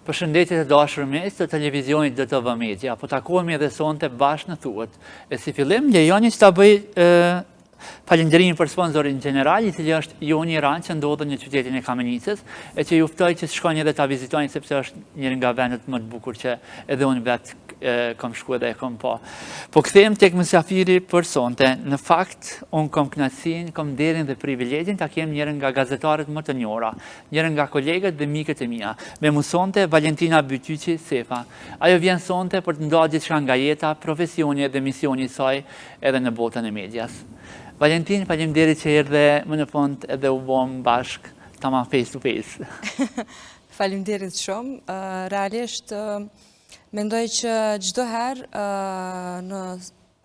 Përshëndetje të dashur miq të televizionit DTV Media, po takohemi edhe sonte bashkë në Thuhet. E si fillim, lejoni që ta bëj falënderimin për sponsorin gjeneral, i cili është Joni Ran, që ndodhet në qytetin e Kamenicës, e që ju ftoj që të shkoni edhe ta vizitojnë, sepse është njëri nga vendet më të bukur që edhe unë vetë kam shku edhe e kam pa. Po kthehem tek mysafiri për sonte. Në fakt, unë kam kënaqësinë, kam nderin dhe privilegjin ta kem njërin nga gazetarët më të njohura, njërin nga kolegët dhe mikët e mia. Me mu sonte Valentina Bytyqi Sefa. Ajo vjen sonte për të ndarë diçka nga jeta, profesioni dhe misioni i saj edhe në botën e medias. Valentin, faleminderit që erdhe më në fund edhe u bëm bashk tamam face to face. Faleminderit shumë. Realisht mendoj që çdo herë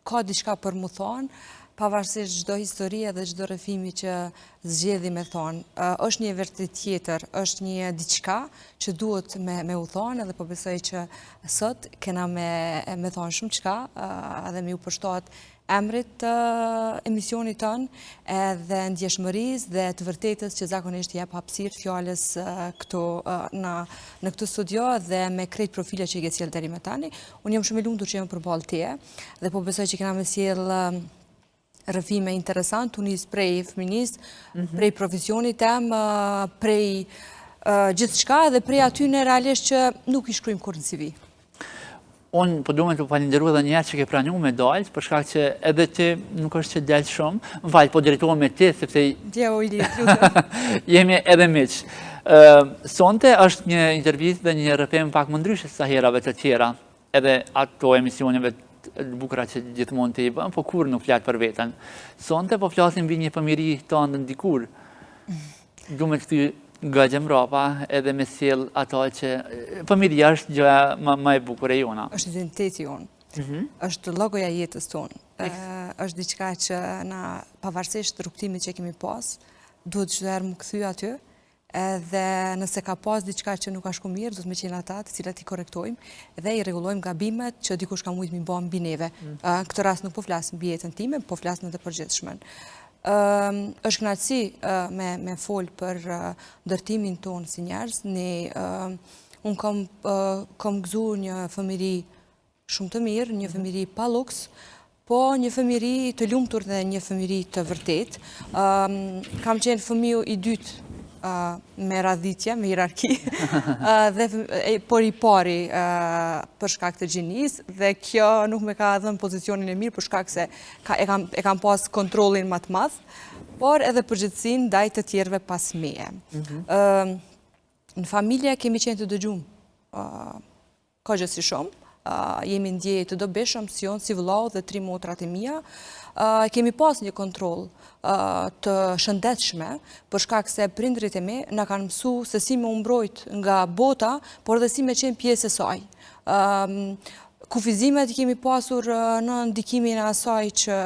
ka diçka për mu thonë, pavarësisht çdo historie dhe çdo rrëfimi që zgjedhi me thonë. Është një vërtet tjetër, është një diçka që duhet me u thonë, edhe po besoj që sot kena me thonë shumë çka, edhe me u përshtat emrit të emisionit tonë, edhe ndjeshmërisë dhe të vërtetës që zakonisht jep hapësirë fjalës këtu në këtë studio dhe me krejt profile që i ke sjell deri më tani. Unë jam shumë e lumtur që jam përballë teje dhe po besoj që kena me sjell rrëfime interesant, unë nis prej fëminist, prej profesionit tem, prej gjithçka dhe prej aty në realisht që nuk i shkruajmë kur në CV. Unë po duhet të falenderoj edhe një herë që ke pranuar me dalë, për shkak që edhe ti nuk është që del shumë. M'fal, po drejtohem me ti sepse jemi edhe miq. Sonte është një intervistë dhe një rrëfim pak më ndryshe se herave të tjera, edhe ato emisioneve të bukura që gjithmonë ti i bën, po kur nuk flet për veten. Sonte po flasim mbi një fëmijëri tonë ndikur. Duhet të nga gjemrapa edhe me sjell ato që fëmijëria është gjëja më e bukur e jona. Është identiteti jonë, është llogoja e jetës tonë, është diçka që na pavarësisht rrugtimit që kemi pas, duhet çdo herë më kthy aty, edhe nëse ka pas diçka që nuk ka shku mirë, do të më qenë ata të cilat i korrektojmë dhe i rregullojmë gabimet që dikush ka mujt mi bë mbi neve. Këtë rast nuk po flas mbi jetën time, po flas në të përgjithshmen. Është kënaqësi me fol për ndërtimin tonë si njerëz. Unë kam gëzuar një fëmijëri shumë të mirë, një fëmijëri pa luks, po një fëmijëri të lumtur dhe një fëmijëri të vërtet. Kam qenë fëmiu i dytë me radhitje, me hierarki, por i pari për shkak të gjinisë, dhe kjo nuk me ka dhënë pozicionin e mirë për shkak se e kam pas kontrollin më të madh, por edhe përgjithësinë ndaj të tjerëve pas meje. Në familje kemi qenë të dëgjuar kogjësi shumë, jemi ndjej të dobishëm si unë, si vëllau dhe 3 motrat e mia. Kemi pas një kontroll të shëndetshme, për shkak se prindrit e mi na kanë mësuar se si me u mbrojt nga bota, por dhe si me qenë pjesë e saj. Kufizimet i kemi pasur në ndikimin e asaj që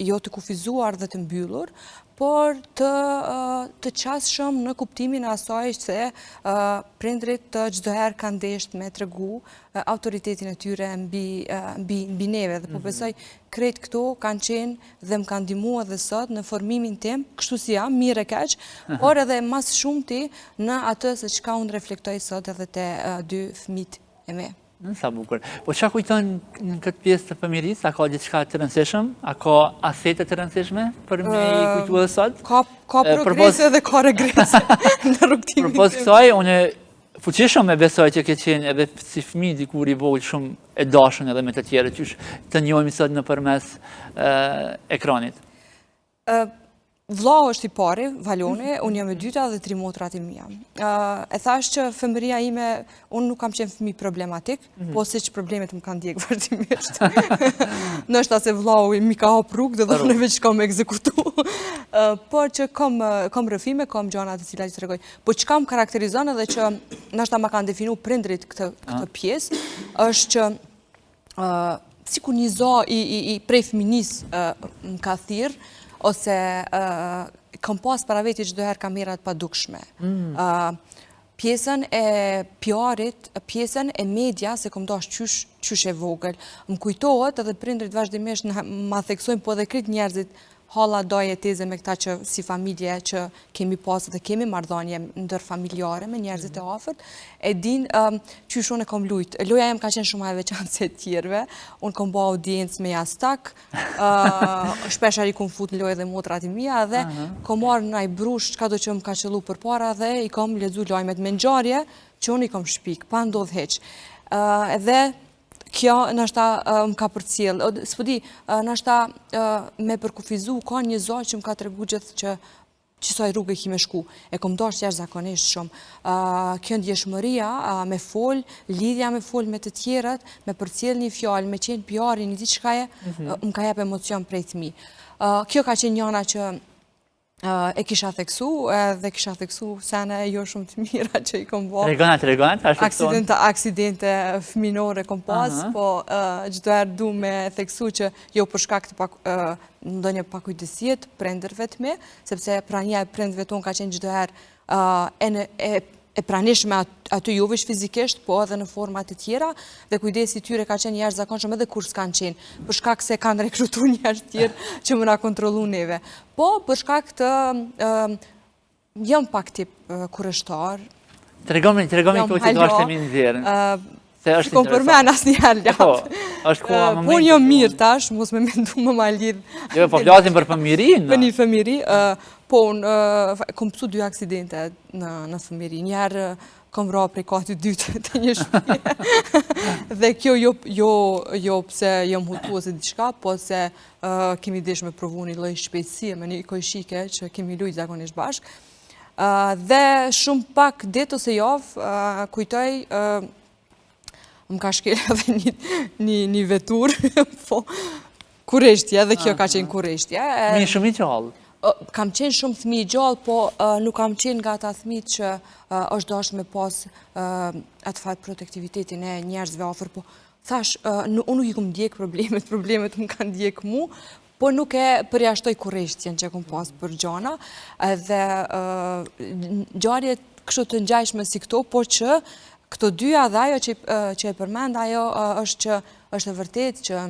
jo të kufizuar dhe të mbyllur, por të qasshëm në kuptimin e asaj se prindrit çdo herë kanë ndeshur me tregu autoritetin e tyre mbi neve, dhe po besoj krejt këto kanë qenë dhe më kanë ndihmuar edhe sot në formimin tim, kështu si jam, mirë e keq, por edhe mas shumti në atë se çka unë reflektoj sot edhe te 2 fëmijët e mi. Sa bukur. Po çka kujton në këtë pjesë të fëmijërisë? A ka diçka të rëndësishme? A ka asete të rëndësishme për me i kujtuar sot? Ka progrese dhe ka regrese në rrugtimin. Përpos kësaj, unë fuqishëm e besoj që ke qenë edhe si fëmijë dikur i vogël shumë e dashur edhe me të tjerë, që të njohemi sot nëpërmes ekranit. Vllau është i pari, Valoni, unë jam e dyta dhe 3 motrat e mia. E thash që fëmëria ime, unë nuk kam qenë fëmijë problematik, po siç problemet më kanë ndjek vazhdimisht. Ndoshta se vllau mi ka hap rrugë dhe unë veç kam ekzekutu. Por që kam rrëfime, kam gjëra të cilat i tregoj. Po çka më karakterizon edhe që ndoshta ma kanë definu prindrit këtë pjesë, është që sikur një zo i prej fëminis më ka thirrë, ose kam pas para veti çdo herë kamerat pa dukshme. Pjesën e PR-it, pjesën e media, se kom dash qysh e vogël. Më kujtohet edhe prindrit vazhdimisht ma theksojnë, po edhe krejt njerëzit, halla doje teze me këta që si familje që kemi pasë dhe kemi marrëdhënie ndërfamiljare me njerëzit e afërt, e din qysh unë e kom lujt. Loja jem ka qenë shumë e veçantë se tjerëve, unë kom bë audiencë me jastak, shpesh ari kom fut në lojë dhe motrat i mia dhe kom marrë naj brush çka do që më ka qellu përpara dhe i kom lexu lajmet me ngjarje që unë i kom shpik, pa ndodh hiç. Edhe kjo nashta më ka përcjell, s'po di, nashta me përkufizu ka një zot që më ka tregu gjithë që qësoj rrugë ki me shku. E kom dash jashtëzakonisht shumë. Kjo ndjeshmëria me fol, lidhja me fol me të tjerët, me përcjell një fjalë, me qenë pjari, një diçkaje, më ka jep emocion prej fëmijë. Kjo ka qenë njëna që e kisha theksu, dhe kisha theksu sene jo shumë të mira që i kom bo. Tregonat, ashtu tonë. Aksidente fëminore kom pas, po gjithë herë du me theksu që jo për shkak të ndonjë pakujdesie të prindërve të mi, sepse prania e prindërve tonë ka qenë gjithë herë e pranishme aty jo veç fizikisht, po edhe në format të tjera, dhe kujdesi tyre ka qenë jashtëzakonshëm edhe kur s'kan qenë, për shkak se kanë rekrutu njerëz tjerë që më na kontrollu neve. Po, për shkak të jam pak tip kurreshtar. Tregomi këto situatë të nxjerrën. Si kom përmen asë njëherë ljapë. është koha momentit. Po një mirë tash, mos me mendu më ma lidhë. Jo, po flasim për fëmirin. Për një fëmiri. Po, kom pësu 2 aksidente në fëmiri. Njerë kom ra prej kati 2 të një shpije. Dhe kjo jo pse jom hutu ose diçka, po se kemi desh me provu një lloj shpejtësie me një kojshike që kemi lujt zakonisht bashk. Dhe shumë pak ditë ose javë kujtoj më ka shkel edhe një vetur, po kurreshtja, dhe kjo ka qenë kurreshtja. Mi shumë i gjallë? Kam qenë shumë fëmi i gjallë, po nuk kam qenë nga ata fëmijë që është dashur me pas atë fat protektivitetin e njerëzve afër, po thash, unë nuk i kom ndjek problemet më kanë ndjek mu, po nuk e përjashtoj kurreshtjen që kom pas për gjana, edhe ngjarje kështu të ngjajshme si këto, po që këto dyja dhe ajo që e përmend, ajo është që është e vërtet që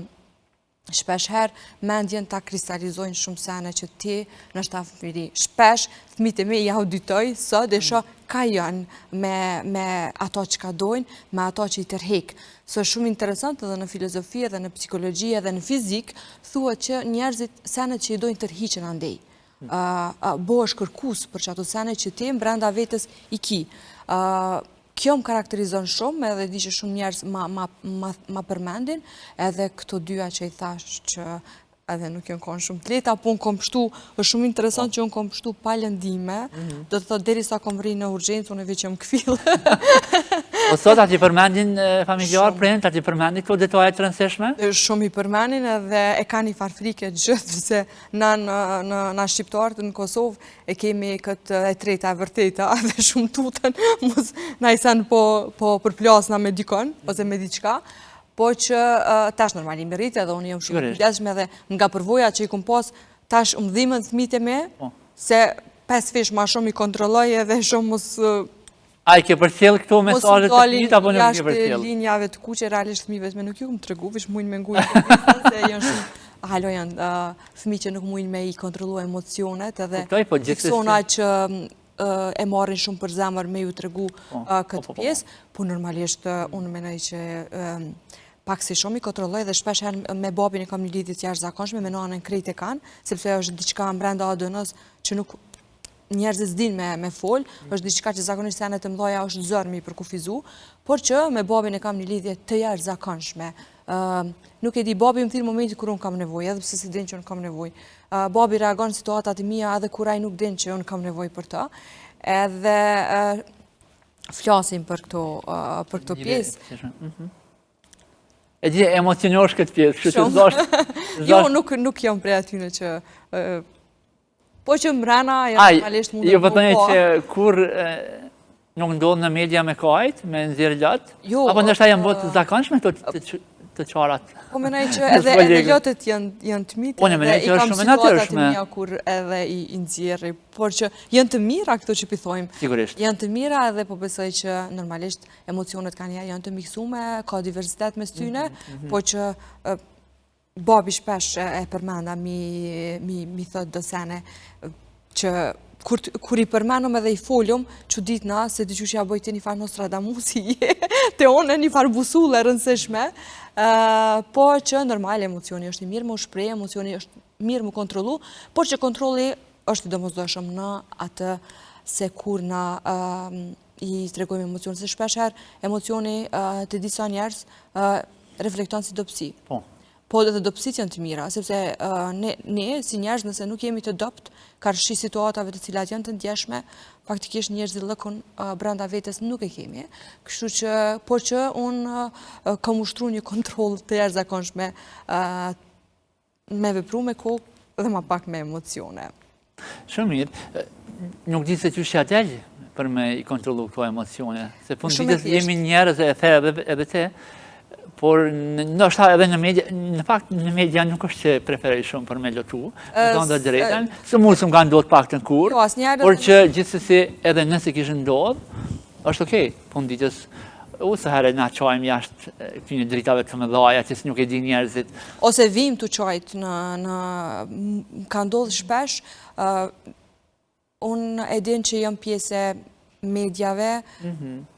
shpesh herë mendjen ta kristalizojnë shumë sene që ti në shta fëmiri. Shpesh fëmijët e mi ja auditoj sot dhe shoh ka janë me ato që ka dojnë, me ato që i tërhek. Së shumë interesant edhe në filozofi, edhe në psikologji, edhe në fizik, thua që njerëzit sene që i dojnë tërhiqen andej. Bo është kërkus për që ato sene që ti brenda vetës i ki. Kjo më karakterizon shumë, edhe di që shumë njerëz ma përmendin, edhe këto dyja që i thash që edhe nuk jënë konë shumë të leta, po unë kom pështu, është shumë interesant që unë kom pështu pa lëndime, do të thot deri sa kom rri në urgjencë, unë e veç jam këfilë. O sot ati përmendin familjar prind, ati përmendin këto detajet të rëndësishme? Shumë i përmendin edhe e ka një farfrike gjithë, se na shqiptarët në Kosovë e kemi këtë e treta e vërteta, dhe shumë tutën, mos na i sen po përplasna me dikon, ose me diqka, po që tash normali më rritë edhe unë jam shumë kujdesshme dhe nga përvoja që i kom pas tash më dhimën thmit e me, se 5 fish ma shumë i kontrolloj edhe shumë mos... A i ke përcjell këto mesazhe të fëmijët apo nuk ke përcjell? Jashtë linjave të kuqe, realisht fëmijëve me nuk ju këmë tregu, vish mujnë me ngujnë, se janë shumë... Halo janë fëmijë që nuk mujnë me i kontrollu emocionet edhe persona që e marrin shumë për zemër me ju tregu këtë pjesë, po normalisht unë menoj që pak si shumë i kontrolloj dhe shpesh herë me babin e kam një lidhje të jashtëzakonshme, me nanën krejt e kanë, sepse është diçka brenda ADN-s që nuk njerëzit s'din me fol, është diçka që zakonisht sene të mëdhaja është zor me i përkufizu, por që me babin e kam një lidhje të jashtëzakonshme. Nuk e di, babi më thirë momenti kur unë kam nevoj, edhe pse se din që unë kam nevoj. Babi reagon situatat e mija edhe kur ai nuk din që unë kam nevoj për ta. Edhe flasim për këto pjesë. E di, emocionosh këtë pjesë, kështë që zash... Jo, nuk jam prej atyne që... Po që mrena, normalisht mund jo, pëtëne që kur nuk ndodhë në media me kajt, me nëzirë gjatë, apo nështë ta janë botë zakonshme të qarat? Po menaj që edhe lotët janë të mitë, edhe i kam situatat të mija kur edhe i nëzirë, por që janë të mira këto që pithojmë. Sigurisht. Janë të mira edhe po besoj që normalisht emocionet kanë janë të miksume, ka diversitet me styne, po që babi shpesh e përmenda mi thot do sene që kur i përmenum edhe i folum, që ditna se dy qysh ja bojti një farë Nostradamusi, te one një farë busulle rëndësishme, po që normal emocioni është i mirë më shprej, emocioni është mirë më kontrolu, po që kontroli është i domosdoshëm në atë se kur na i tregojmë emocioni, se shpesher emocioni të disa njerës reflekton si dopsi. Po edhe dopsit janë të mira, sepse ne si njerëz nëse nuk jemi të dopt, karshi situatave të cilat janë të ndjeshme, faktikisht njerëz i lëkun brenda vetes nuk e kemi. Kështu që, po që unë kam ushtru një kontroll të jashtëzakonshme me vepru me kokë dhe ma pak me emocione. Shumë mirë. Nuk di se që shjatell për me i kontrollu këto emocione. Se pun ditës jemi njerëz e the edhe te, por ndoshta edhe në media, në fakt në media nuk është që preferoj shumë për me lotu, në tonë dhe drejten, së mu së më ka ndodhë pak të në kur, por që gjithsesi edhe nëse kishë ndodhë, është okej, pun ditës, se herë na qajmë jashtë këtyne dritave të mëdhaja, që nuk e di njerëzit. Ose vim të qajtë ka ndodhë shpesh, unë e din që jam pjesë medjave,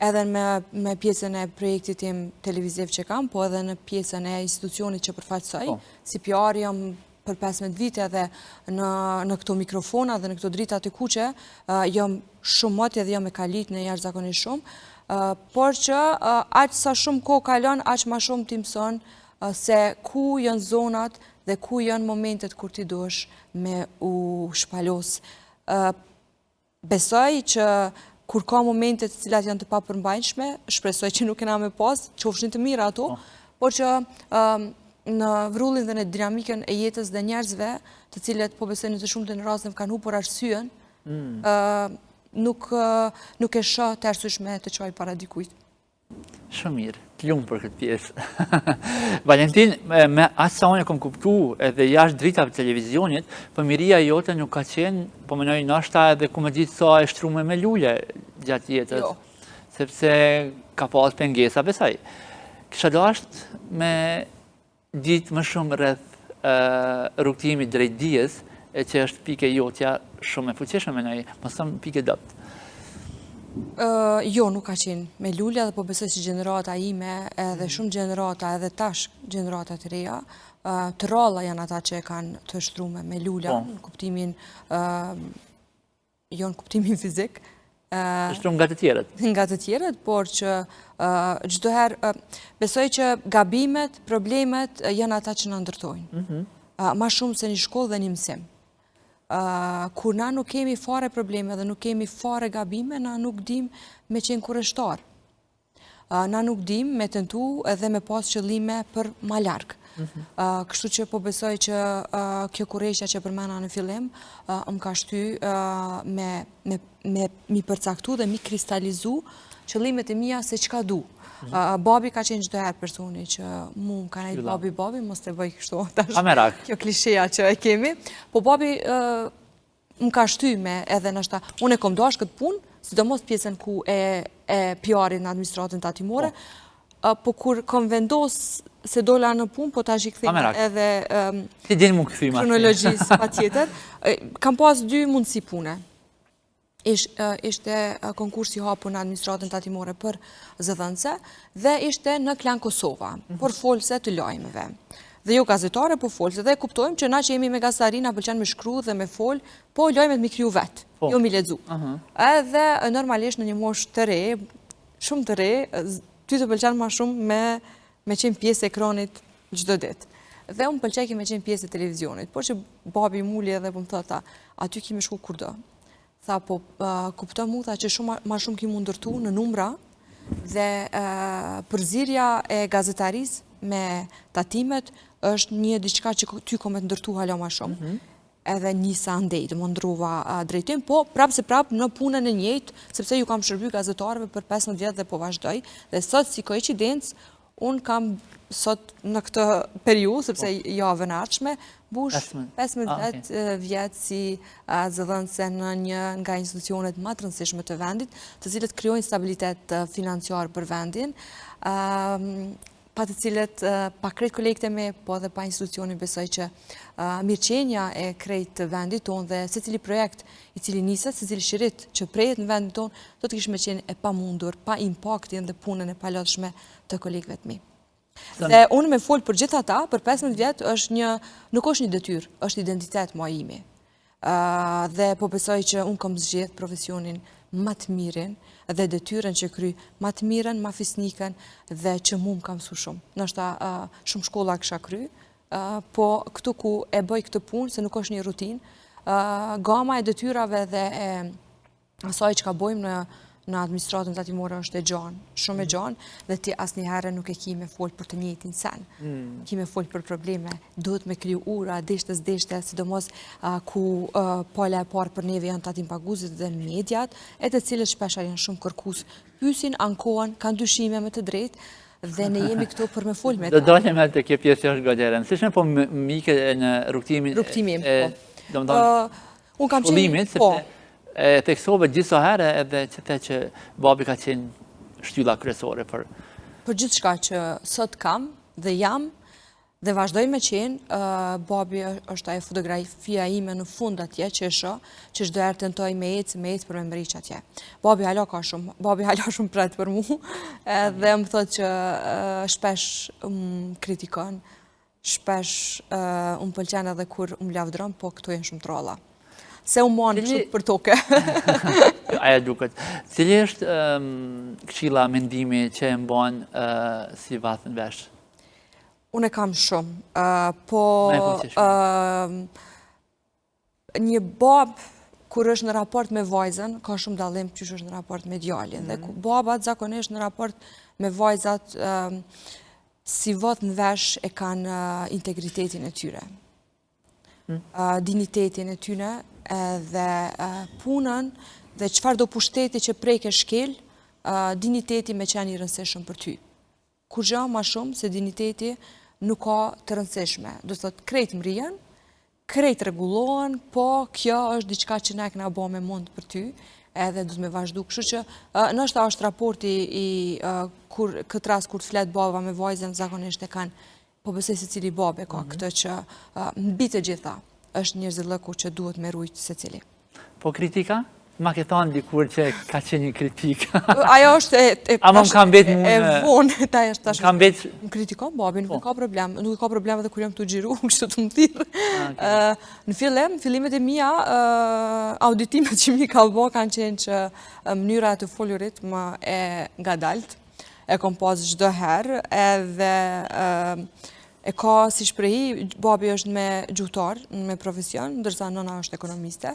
edhe me pjesën e projektit tim televiziv që kam, po edhe në pjesën e institucionit që përfaqësoj, si PR jam për 15 vite edhe në këto mikrofona dhe në këto drita të kuqe, jam shumë moti edhe jam e kalit në jashtëzakonisht shumë, por që aq sa shumë kohë kalon, aq ma shumë ti mëson se ku janë zonat dhe ku janë momentet kur ti duhesh me u shpalos. Besoj që kur ka momentet të cilat janë të papërmbajtshme, shpresoj që nuk kena me pas, qofshin të mira ato, por që në vrullin dhe në dinamikën e jetës dhe njerëzve, të cilet po besoj në të shumë të në rasën kanë hupur arsyen, nuk e shë të arsyeshme të qoj para dikujt. Shumë mirë, të lumë për këtë pjesë. Valentin, me asë sa unë e kom kuptu edhe jashtë dritave të televizionit, pëmiria jote nuk ka qenë, po menoj nashta edhe ku me gjithë sa e shtrume me lulle gjatë jetës, sepse ka pas pengesa besaj. Kisha dashtë me ditë më shumë rreth rrugtimit drejt dijes, e që është pike jotja shumë e fuqeshme menoj, më thëmë pike dëpt. Jo, nuk ka qenë me lullja dhe po besoj si gjenerata ime edhe shumë gjenerata edhe tash gjenerata të reja të ralla janë ata që e kanë të shtrume me lullja në kuptimin jo në kuptimin fizik Shtrum nga të tjerët. Nga të tjerët, por që çdo herë besoj që gabimet, problemet janë ata që na ndërtojnë. Ma shumë se një shkollë dhe një mësim. Kur na nuk kemi fare probleme dhe nuk kemi fare gabime, na nuk dim me qenë kurreshtar. Na nuk dim me tentu edhe me pas qëllime për ma larg. Kështu që po besoj që kjo kurreshja që përmena në fillim më ka shty me mi përcaktu dhe mi kristalizu qëllimet e mia se çka du. Babi ka qenë çdo herë personi që mu më ka nejtë babi, mos të bëj kështu, kjo klisheja që e kemi, po babi më ka shty me edhe nështa, unë e kom dash këtë punë, sidomos pjesën ku e PR-in në administratën tatimore, po kur kom vendos se dola në punë, po ta shikëthim edhe kronologjisë pa tjetër, kam pas 2 mundësi pune. Ishte konkursi hapur në administratën tatimore për zëdhënëse dhe ishte në Klan Kosova, për folse të lajmeve. Dhe jo gazetare, po folse. Dhe kuptojmë që na që jemi me gazetari, na pëlqen me shkru dhe me fol, po lajmet mi kriju vetë, jo mi ledzu. Edhe normalisht në një mosh të re, shumë të re, ty të pëlqen ma shumë me qenë pjesë e ekranit çdo ditë. Dhe unë pëlqeki me qenë pjesë e televizionit, por që babi muli edhe po më thota, aty kime shku kurdo. Tha, po, kupto mu, tha që shumë ma shumë ki mu ndërtu në numra dhe përzirja e gazetaris me tatimet është një diçka që ty kom e të ndërtu hala ma shumë. Edhe njësa ndejtë, më ndruva drejtim, po prapë se prapë në punën e njëjtë, sepse ju kam shërby gazetarëve për 15 vjetë dhe po vazhdoj, dhe sot si koincidencë, unë kam sot në këtë periudhë, sepse javën e ardhshme, bush 15 vjetë si zëdhënëse në një nga institucionet më të rëndësishme të vendit, të cilët krijojnë stabilitet financiar për vendin. pa të cilët pa krejt kolegët e me, po dhe pa institucionin besoj që mirëqenja e krejt vendit tonë dhe se cili projekt i cili niset, se cili shirit që prejet në vendit tonë, do të kishme qenë e pa mundur, pa impaktin dhe punën e palodhshme të kolegëve të mi. Dhe unë me folë për gjitha ta, për 15 vjetë nuk është një detyrë, është identitet mua imi. Dhe po besoj që unë kom zgjedh profesionin më të mirin dhe detyrën që kry më të mirën, më fisnikën dhe që mu më kam su shumë. Nështë shumë shkolla kësha kry, po këtu ku e bëj këtë punë, se nuk është një rutinë, gama e detyrave dhe e asaj që ka bojmë në administratën tatimore është e gjanë, shumë e gjanë, dhe ti asë një herë nuk e ki me folë për të njëjtin sen. Ki me folë për probleme, duhet me kriju ura, deshte, sidomos ku pala e parë për neve janë tatim paguzit dhe mediat, e të cilët shpesha janë shumë kërkus, pysin, ankohen, kanë dyshime me të drejtë, dhe ne jemi këtu për me folë me ta. Do dojnë me të kjo pjesë është gëgjerën. Si shme po mike në rukëtimin Unë kam qenë, po. E teksove gjithë herë edhe që the që babi ka qenë shtylla kryesore për... Për gjithë shka që sot kam dhe jam dhe vazhdoj me qenë, babi është ajo fotografia ime në fund atje që që shdo herë tentoj me ecë për me mëriq atje. Babi hala shumë pret për mu dhe më thot që shpesh më kritikon, shpesh më pëlqen edhe kur më lavdron, po këto jenë shumë trolla. Se u monë qëtë për toke. Aja duket. Cili është këshilla mendimi që e mbanë si vathën vesh? Unë e kam shumë, po një babë kur është në raport me vajzën, ka shumë dallim që është në raport me djalin. Dhe babat zakonisht në raport me vajzat si vathën vesh e kanë integritetin e tyre. Dignitetin e tyre dhe punën dhe qëfar do pushteti që prejke shkel, digniteti me qenë i rëndësishëm për ty. Kur gjë ma shumë se digniteti nuk ka të rëndësishme. Do të thotë krejt mrijen, krejt regulohen, po kjo është diçka që ne këna bo me mund për ty, edhe du të me vazhdu. Kështu që nështë është raporti i këtë ras kur të fletë baba me vajzën, zakonisht e kanë, po besoj se cili babe ka këtë që mbi të gjitha është njerëzillëku që duhet me rujtë se cili. Po kritika? Ma ke thonë dikur që ka qenë një kritika. Ajo është Ama më kam betë e vonë. Më kritikon babin, nuk ka problem. Nuk ka problem edhe kur jam të gjiru, kështu të më thirë. Në fillimet e mija, auditimet që mi ka bo kanë qenë që mënyra të folurit më e nga dalt, e kom pas çdo herë, edhe e ka si shprehi, babi është me gjuhtar, me profesion, ndërsa nëna është ekonomiste,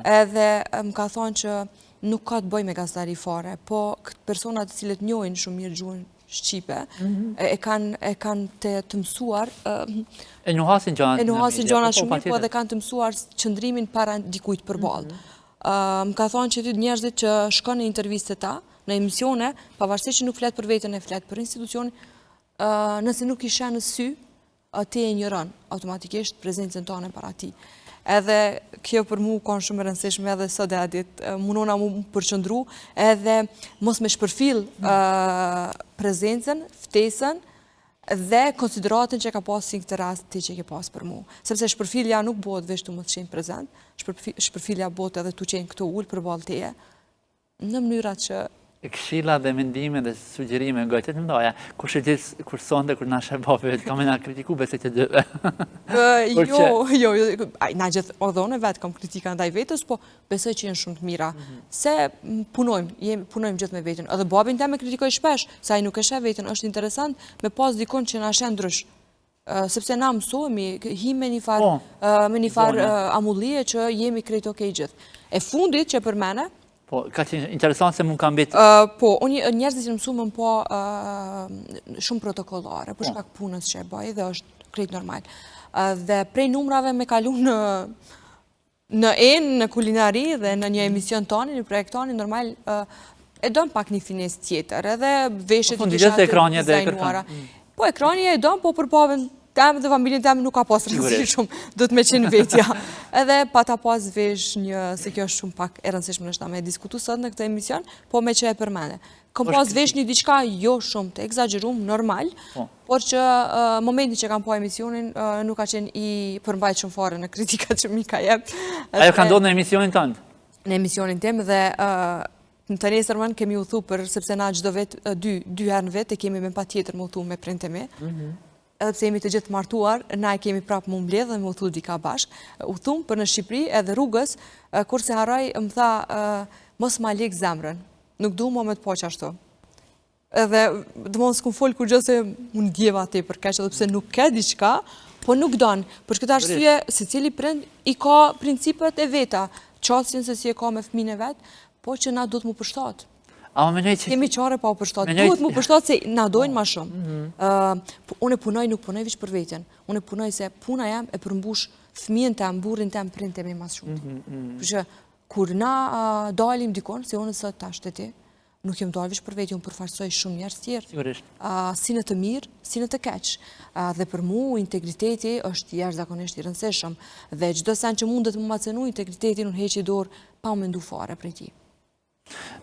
edhe më ka thonë që nuk ka të bëj me gazetari fare, po këtë personat të cilët njohin shumë mirë gjuhën shqipe, e kanë të mësuar... E njohasin gjanat shumë mirë, po edhe kanë të mësuar qëndrimin para dikujt për balë. Më ka thonë që ty njerëzit që shkon në interviste ta, në emisione, pavarësisht që nuk fletë për vetën e fletë për institucion, nëse nuk isha në sy, ti e njëron automatikisht prezencën tonë para ti. Edhe kjo për mu kanë shumë rëndësishme edhe sot e adit, munona mu përqëndru, edhe mos me shpërfil prezencën, ftesën, dhe konsideratën që ka pasë në këtë rast ti që ke pasë për mu. Sepse shpërfilja nuk bëhet veç të më të qenë prezent, shpërfilja bëhet edhe të qenë këto ullë për balë teje, në mënyrat që këshilla dhe mendime dhe sugjerime në gojtet në mdoja, kur shëgjës, kur sonde, kur nashe babe, kam e nga kritiku bese që dyve. Jo, na gjithë odhone vetë kam kritika ndaj vetës, po besoj që jenë shumë të mira. Se punojmë gjithë me vetën. Edhe babin te me kritikoj shpesh, sa i nuk e shë vetën, është interesant me pas dikon që na shë ndrysh. Sepse na mësohemi, hi me një farë amullie që jemi krejt okej gjithë. E fundit që për mene, po, ka qenë interesant se mund kam betë... Po, njerëzit që mësumën po shumë protokollare, për shkak punës që e bëj dhe është krejt normal. Dhe prej numrave me kalu në kulinari dhe në një emision tani, në projekt tani, normal, e dojmë pak një fines tjetër, edhe veshët i kisha të dizajnuara. Po, ekrani e dojmë, po për babën temë dhe familjen temë nuk ka pas rëndësi shumë, do të me qenë vetja. Edhe pa ta pas vesh se kjo është shumë pak e rëndësishme nështë ta me diskutu sot në këtë emision, po me që e përmene. Kam pas vesh një diçka jo shumë të egzagerum, normal, por që momentin që kam po emisionin nuk ka qenë i përmbajt shumë fare në kritikat që mi ka jep. Ajo ka ndodhur në emisionin tënd? Në emisionin tim dhe në të nesërmën kemi u thu sepse na çdo vit, dy herë në vit, e kemi me pa tjetër më u thu me printemi. Edhe pse jemi të gjithë martuar, na e kemi prapë më mbledh dhe më u thu dika bashk. U thum për në Shqipëri edhe rrugës, kur se haroj, më tha, mos ma lek zemrën, nuk du më me të po qashtu. Edhe dhe mos s'kum folë kur gjë se unë djeva te për keq, edhe pse nuk ke diçka, po nuk donë. Për këtë arsye, se cili prind i ka principet e veta, qasjen se si e ka me fëmijën e vet, po që na duhet mu përshtat. Kemi qare pa u përshtat. Duhet mu përshtat se na dojnë ma shumë. Unë punoj, nuk punoj vish për vetën. Unë punoj se puna jam e përmbush fëmijën tem, burrin tem, prindin tem e mas shumë. Përshë, kur na dalim dikon, se unë sot ta shteti, nuk jem dalë vish për vetë, unë përfarsoj shumë njerëz tjerë. Si në të mirë, si në të keq. Dhe për mu, integriteti është jashtëzakonisht i rëndësishëm. Dhe çdo sen që mundet më macenu, integritetin unë heqi dorë pa u mendu fare prej tij.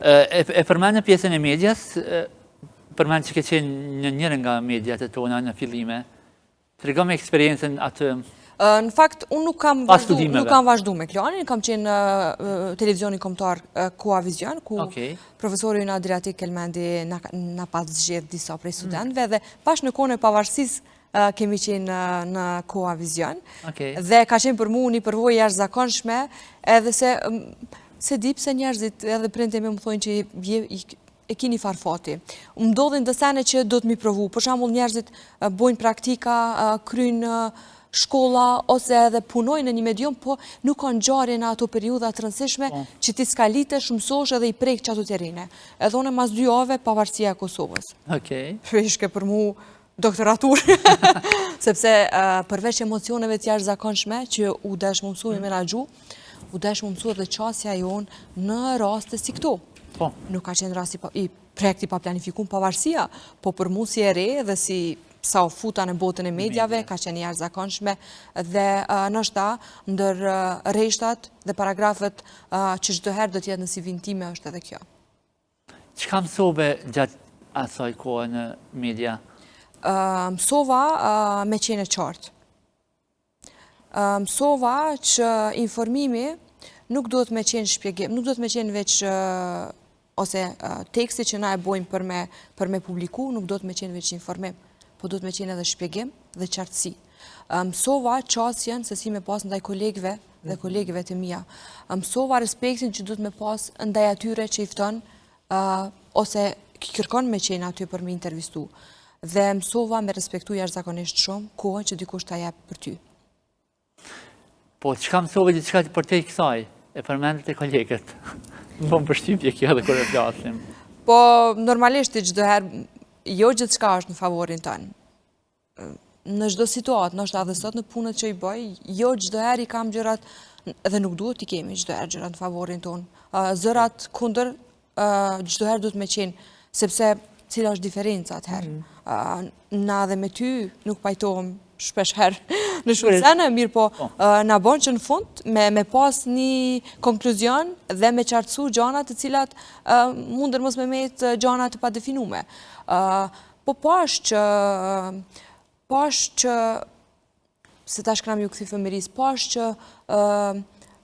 E përmend në pjesën e medias, përmend që ke qenë njërë nga mediat e tona në fillime. Tregom me eksperiencën atë. Në fakt, unë nuk kam vazhdu me Klanin, kam qenë në televizionin kombëtar Koa Vision, ku profesori në Adriatik Kelmendi në pas zgjedh disa prej studentëve, dhe bashkë në kone pavarësisë kemi qenë në Koa Vision, dhe ka qenë për mu një përvojë jashtëzakonshme, edhe se di pse njerëzit edhe prindë me më thojnë që e kini farfati. Më ndodhin dhe sene që do të mi provu, për shembull njerëzit bojnë praktika, kryjnë shkolla, ose edhe punojnë në një medium, po nuk kanë ngjarje në ato periudha të rëndësishme që ti skalitesh, mësosh edhe i prek që ato të rine. Edhe unë mas 2 javë pavarësia e Kosovës. Ishke për mu doktoratur, sepse përveç emocioneve të jashtëzakonshme që u desh më mësu me menaxhu, u desh më mësu edhe qasja jonë në raste si këto. Nuk ka qenë rasti i projekti pa planifikum pavarësia, po për mu si e re dhe si sa u futa në botën e medjave, ka qenë jashtëzakonshme dhe nështë ndër rreshtat dhe paragrafet që çdo herë do t'jetë në CV-n time është edhe kjo. Çka mësove gjatë asaj kohë në media? Mësova me qenë e qartë. Mësova që informimi nuk duhet me qenë shpjegim, nuk duhet me qenë veç ose teksti që na e bojmë për me publiku, nuk duhet me qenë veç informim, po duhet me qenë edhe shpjegim dhe qartësi. Mësova qasjen se si me pas ndaj kolegëve dhe kolegëve të mia. Mësova respektin që duhet me pas ndaj atyre që i fton ose kërkon me qenë aty për me intervistu. Dhe mësova me respektu jashtëzakonisht shumë kohën që dikush ta jep për ty. Po, çka mësove diçka për te i kësaj? E përmendet e kolegët. Më bëm përshtypje kjo edhe kur e flasim. Po, normalisht çdo herë, jo gjithçka është në favorin tënë. Në çdo situatë, ndoshta edhe sot në punët që i bëj, jo çdo herë i kam gjërat, edhe nuk duhet t'i kemi çdo herë gjërat në favorin tonë. Zërat kundër, çdo herë duhet me qenë, sepse cila është diferenca atëherë. Na dhe me ty nuk pajtohem shpesh herë në shumë sene, mirë po na bon që në fund me pas një konkluzion dhe me qartësu gjanat të cilat mundër mos me metë gjanat të pa definume. Po është që se tash kram ju këthi fëmiris, po është që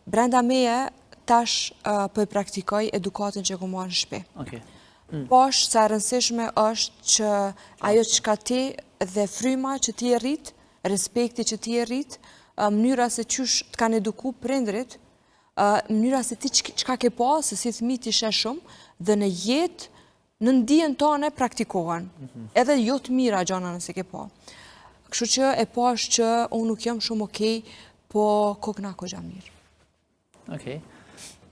brenda meje tash po e praktikoj edukatën që e ku marrë në shpe. Po është sa rëndësishme është që ajo që ka ti dhe fryma që ti e rritë, respekti që ti e rritë, mënyra se qysh të kanë eduku prindrit, mënyra se ti qka ke pa, se si thmi ti shë shumë, dhe në jetë, në ndijen tone praktikohen, edhe jo të mira gjana nëse ke pa. Kështu që e pa është që unë nuk jam shumë okej, po kokna ko gja mirë. Okej.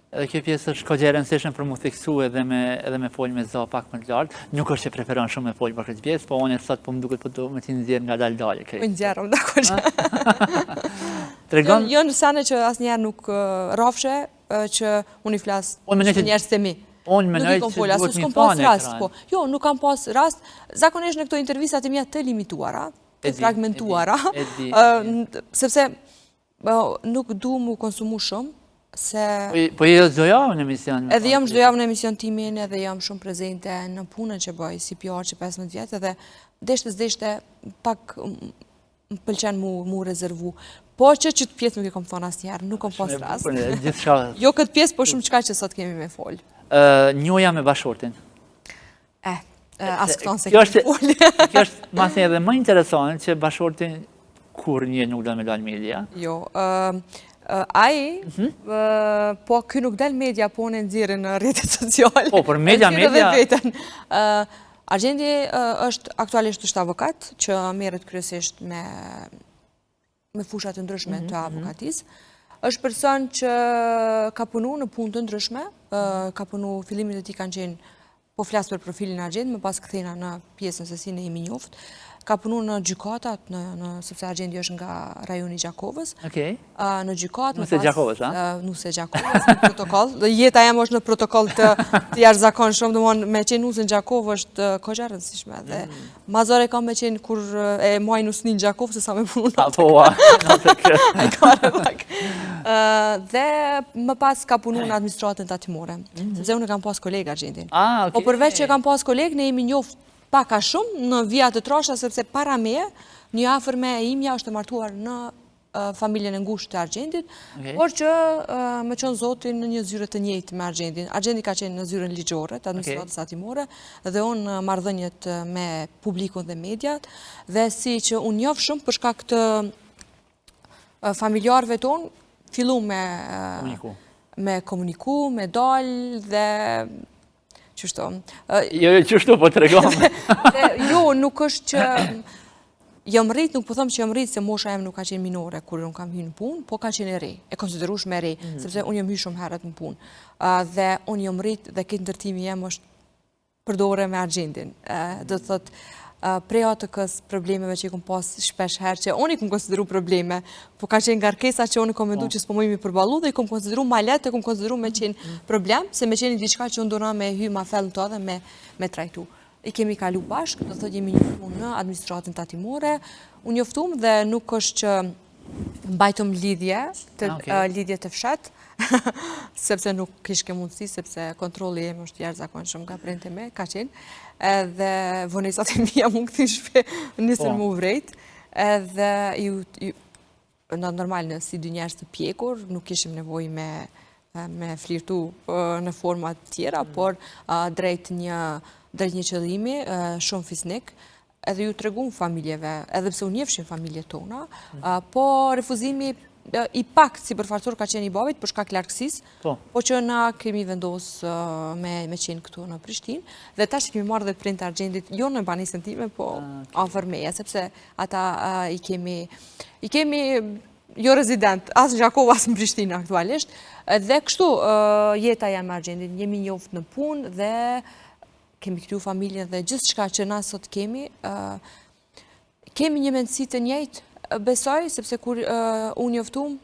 Edhe kjo pjesë është kogje e rëndësishme për mu theksu edhe me folj me za pak më të lartë. Nuk është që preferon shumë me folj për këtë pjesë, po unë sot po më duket po me ti nxjerr nga dalë. Po nxjerrëm, dakor. Jo në sene që asnjëherë nuk rrafshe që unë i flas me njerëz të mi. Unë menoj që duhet mi thane Jo, nuk kam pas rast. Zakonisht në këto intervistat e mia të limituara, të fragmentuara, sepse nuk du mu konsumu shumë, se... Po jo çdo javë në emision? Edhe jam çdo javë në emision timin, edhe jam shumë prezente në punën që bëj, si PR që 15 vjetë, edhe deshte pak më pëlqen mu rezervu. Po që të pjesë nuk e kom thonë asnjëherë, nuk kom pas rast. Jo këtë pjesë, po shumë çka që sot kemi me fol. Njoja me bashortin. As këton se kemi fol. Kjo është masë edhe më interesante që bashortin kur një nuk do me dalë media. Jo, po ky nuk del media, po në nxirrin në rrjetet sociale. Po, për media. Argjendi është aktualisht është avokat, që merret kryesisht me fushat të ndryshme të avokatisë. Është person që ka punu në punë të ndryshme, ka punu fillimin e tij kanë qenë, po flas për profilin e Argjendit, më pas kthena në pjesën se si ne jemi njoft. Ka punu në gjykatat, sepse Argjendi është nga rajoni Gjakovës. Në gjykat... Nuse Gjakovës, a? Nuse Gjakovës, në protokoll. Jeta jam është në protokoll të jashtëzakonshëm, domthonë me qenë nuse në Gjakovë është kogja rëndësishme. Dhe mazore kam me qenë kur e muaj nusnin në Gjakovë, se sa me punu në Dhe më pas ka punu në administratën tatimore. Sepse unë kam pas kolegë Argjendin. Po përveç që kam pas kolegë, ne jemi njoft paka shumë në vijat të trasha, sepse para me, një afërme e imja është martuar në familjen e ngushtë të Argjendit, por që me qënë zotin në një zyre të njëjtë me Argjendin. Argjendi ka qenë në zyrën ligjore, të administratës tatimore, dhe unë marrëdhëniet me publikun dhe mediat, dhe si që unë njofë shumë për shkak të familjarëve tonë, fillu me komuniku, me dalë dhe... Qështu? Jo, qështu po të regonë. Jo, nuk është që... Jam rrit, nuk po thëmë që jam rrit se mosha jem nuk ka qenë minore kur unë kam hynë në punë, po ka qenë e re, e konsiderush me re, sepse unë jam hynë shumë herët në punë. Dhe unë jam rrit dhe këtë ndërtimi jem është përdore me Argjendin. Do të thotë, prej atë kësë problemeve që i kom pas shpesh herë, që unë i kom konsideru probleme, po ka qenë ngarkesa që unë i kom mendu që s'po mojmi përbalu dhe i kom konsideru ma letë, e kom konsideru me qenë problem, se me qenë i diçka që unë dona me hy ma fellën të dhe me trajtu. I kemi kalu bashkë, do thot jemi njoftum në administratën tatimore, unë njoftum dhe nuk është që mbajtëm lidhje të fshat, sepse nuk kishke mundësi, sepse kontroli jem është jashtëzakonshëm nga prente me, ka qenë, edhe vonesat e mija mund këti shpe nisën më uvrejt, edhe normal në si dy njerës të pjekur, nuk kishim nevoj me flirtu në format tjera, por drejt një qëllimi shumë fisnik, edhe ju të regumë familjeve, edhe pse unë njefshin familje tona, po refuzimi i pakt si përfaqësor ka qenë i babit për shkak largësisë, po që na kemi vendosë me qenë këtu në Prishtinë, dhe tash kemi marrë dhe print Argjendit, jo në banisën time, po afër meje, sepse ata i kemi jo rezident, as në Gjakovë, as në Prishtinë aktualisht, dhe kështu jeta jam me Argjendit, jemi njoft në punë dhe kemi këtu familjen dhe gjithë shka që na sot kemi një mendësi të njëjtë, besoj, sepse kur unë njoftum,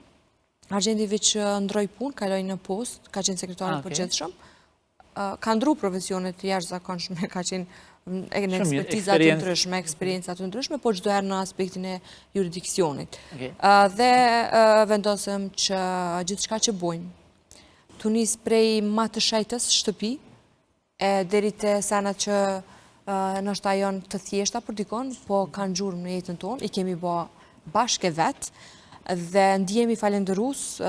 Argjendi veç ndroj punë, kaloj në post, ka qenë sekretarë përgjithshëm, ka ndru profesionet jashtëzakonshme, ka qenë në ekspertizat të ndryshme, eksperiencat të ndryshme, po çdo herë në aspektin e juridiksionit. Dhe vendosëm që gjithë shka që bojmë, të nis prej ma të shajtës shtëpi, deri te sanat që nështë ajon të thjeshta për dikon, po kanë gjurëm në jetën tonë, i kemi bo bashke vetë, dhe ndjemi falenderus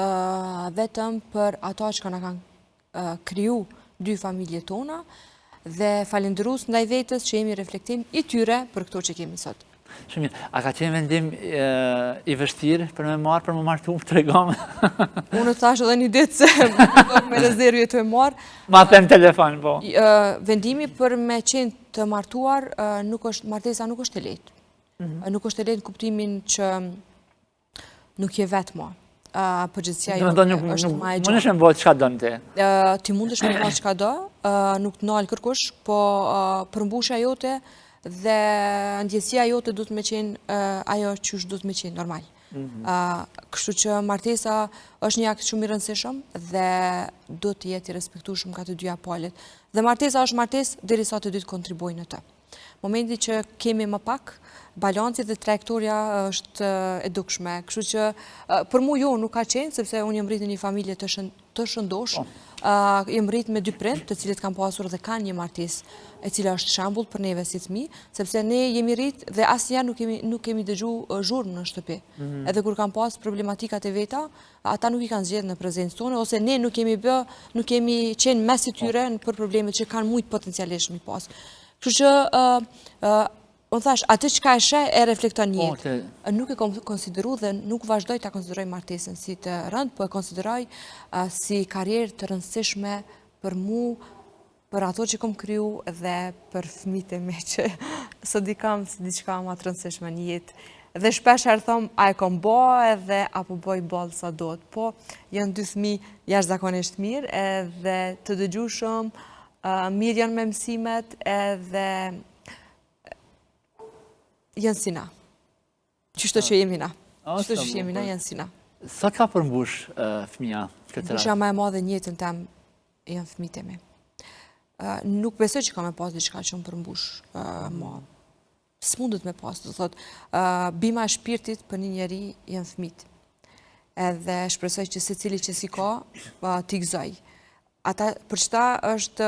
vetëm për ato që kanë kriju dy familje tona, dhe falenderus ndaj vetës që jemi reflektim i tyre për këto që kemi sot. Shumë mirë. A ka qenë vendim i vështirë për me marë, për me martu, të regomë? Unë të thash edhe një ditë se me rezervje të e marë. Ma them telefon, po. Vendimi për me qenë të martuar, martesa nuk është e lehtë. Nuk është e lehtë në kuptimin që nuk je vetë ma. Përgjithësia jo është ma e gjatë. Mundesh me bëjt qka do në te? Ti mundesh me bëjt qka do, nuk të nalë kërkush, po përmbusha jote dhe ndjesia jote du të me qenë ajo që është du të me qenë normal. Kështu që martesa është një akt shumë i rëndësishëm dhe do të jetë i respektueshëm nga të dyja palët. Dhe martesa është martesë derisa të dy të kontribojnë në të. Momenti që kemi më pak, balanci dhe trajektoria është e dukshme. Kështu që për mu jo nuk ka qenë, sepse unë jam rritë në një familje të shëndosh, jam rritë me 2 prind, të cilët kam pasur dhe kanë një martesë e cila është shembull për neve si fëmijë, sepse ne jemi rritë dhe asnjëherë nuk kemi dëgju zhurmë në shtëpi. Edhe kur kam pas problematikat e veta, ata nuk i kanë zgjedhur në prezencën tonë, ose ne nuk kemi qenë mes i tyre për problemet që kanë mujt potencialisht mi pas. Kështu që unë thash, atë që ka e sheh e reflekton jetë. Nuk e konsideru dhe nuk vazhdoj të konsideroj martesën si të rënd, po e konsideroj si karierë të rëndësishme për mu, për ato që kom kryu dhe për fëmijët e mi që së di kam si diçka ma të rëndësishme në jetë. Dhe shpesh herë thom, a e kom bo edhe apo boj bollë sa do të. Po, janë 2 fëmijë jashtëzakonisht mirë edhe të dëgjueshëm, mirë janë me mësimet edhe janë si na. Qështu që jemi na. Qështu që jemi na, janë si na. Sa ka përmbush fëmija këtë rast? Busha ma e madhe në jetën tem janë fëmijët e mi. Nuk besoj që ka me pas diçka që më përmbush ma. S'mundet me pas, do thot, bima e shpirtit për një njeri janë fëmijët. Edhe shpresoj që secili që si ka, t'i gëzoj. Ata, për çta është,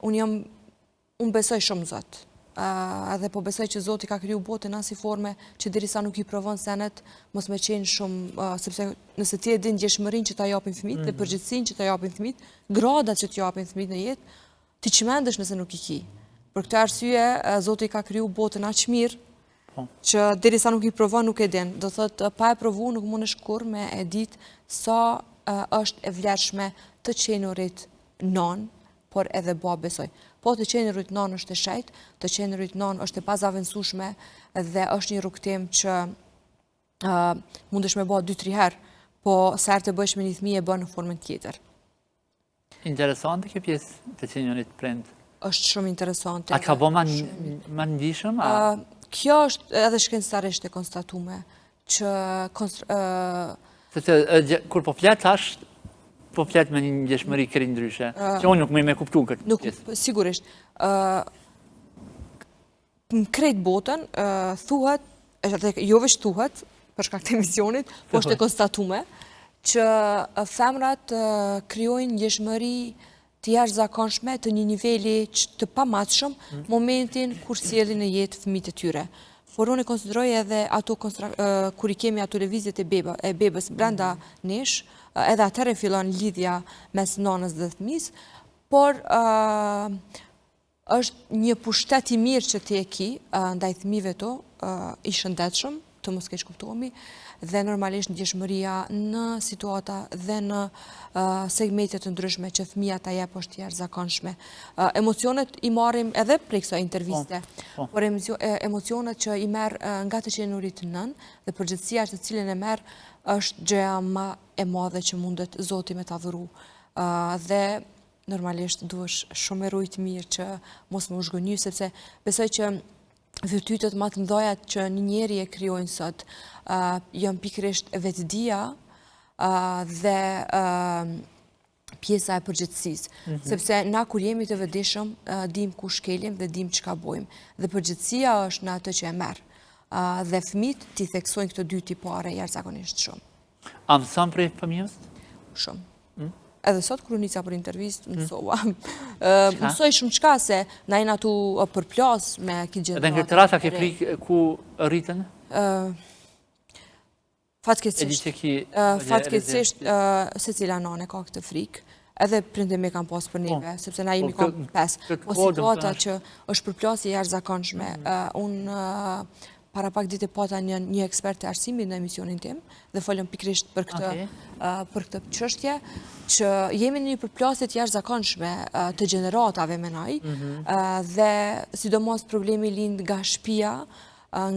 unë besoj shumë Zot. Edhe po besoj që Zoti ka kriju botën as si forme që derisa nuk i provon senet, mos me qenë shumë, sepse nëse ti e din ndjeshmërinë që ta japin fëmijët, dhe përgjegjësinë që ta japin fëmijët, gradat që t'ju japin fëmijët në jetë, ti çmendesh nëse nuk i ki. Për këtë arsye, Zoti ka kriju botën aq mirë që derisa nuk i provon nuk e din. Do thotë pa e provu nuk mundesh kurrë me e ditë sa është e vlerëshme të qenurit non, por edhe baba besoj. Po të qenurit non është e shejt, të qenurit non është e pazavendësueshme dhe është një rrugtim që mundesh me bë 2-3 herë, po sa herë të bësh me një fëmijë e bën në formën tjetër. Interesante kjo pjesë të qenurit prind. Është shumë interesante. A ka bë më ndjeshëm? Kjo është edhe shkencëtarisht e konstatuar që kur po flet tash po flet me një ndjeshmëri kërë ndryshe, që unë nuk me kuptu këtë pjesë. Sigurisht. Në krejt botën, thuhet, jo veç thuhet, për shkak të emisionit, po është e konstatume, që femrat krijojnë ndjeshmëri të jashtëzakonshme të një niveli të pamatshëm momentin kur sjellin në jetë fëmijët e tyre. Por unë e konsideroj edhe ato kur i kemi ato lëvizjet e bebës brenda nesh, edhe atëherë fillon lidhja mes nonës dhe fëmijës, por është një pushtet i mirë që ti e ki ndaj fëmijëve to, i shëndetshëm, të mos keq kuptohemi, dhe normalisht ndjeshmëria në situata dhe në segmentet të ndryshme që fëmija ta jep është jashtëzakonshme. Emocionet i marrim edhe prej kësaj interviste, por emocionet që i merr nga të qenurit nën dhe përgjithësia të cilën e merr është gjëja më e madhe që mundet Zoti me ta dhuru. Dhe normalisht duhesh shumë e rujt mirë që mos më zhgënjy, sepse besoj që virtytet më të mëdha që një njeri e krijojnë sot janë pikërisht vetëdia dhe pjesa e përgjithësisë. Sepse na kur jemi të vetëdijshëm, dim ku shkelim dhe dim çka bojmë. Dhe përgjithësia është në atë që e merr. Dhe fëmijët ti theksojnë këto 2 tipare jashtëzakonisht shumë. A mëson prej fëmijës? Shumë. Edhe sot kur nica për intervistë, mësova. Mësoj shumë çka se na jena tu përplas me këtë gjë. Edhe në këtë rast a ke frikë ku rritën? Fatkeqësisht secila nane ka këtë frikë. Edhe prindëmi kanë pas për neve, sepse na jemi kam 5. Po situata që është përplasje jashtëzakonshme. Unë para pak ditë pata një ekspert të arsimit në emisionin tim dhe folëm pikërisht për këtë çështje, që jemi në një përplasje të jashtëzakonshme të gjeneratave menaj, dhe sidomos problemi lind nga shtëpia,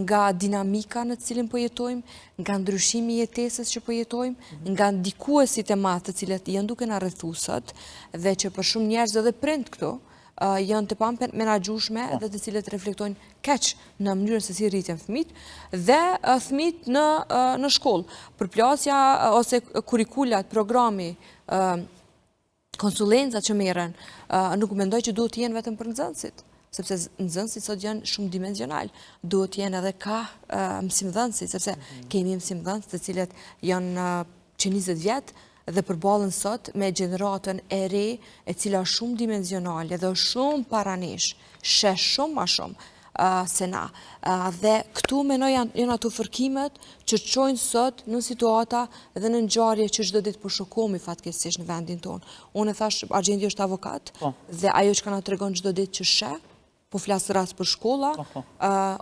nga dinamika në të cilin po jetojmë, nga ndryshimi i jetesës që po jetojmë, nga ndikuesit e madh të cilët janë duke na rrethuar dhe që për shumë njerëz edhe prind këto janë të pamenagjueshme dhe të cilët reflektojnë keq në mënyrën se si rriten fëmijët dhe fëmijët në shkollë. Përplasja ose kurrikulat, programi, konsulencat që merren, nuk mendoj që duhet të jenë vetëm për nxënësit, sepse nxënësit sot janë shumë dimensional. Duhet jenë edhe ka mësimdhënësi, sepse kemi mësimdhënës të cilët janë që 20 vjetë dhe përballen sot me gjeneratën e re e cila është shumë dimensionale dhe shumë paranesh, shesh shumë ma shumë se na. Dhe këtu menoj janë ato fërkimet që qojnë sot në situata dhe në ngjarje që çdo ditë po shokohemi fatkeqësisht në vendin tonë. Unë e thash, Argjendi është avokat dhe ajo që na tregon çdo ditë që sheh, po flas rast për shkolla,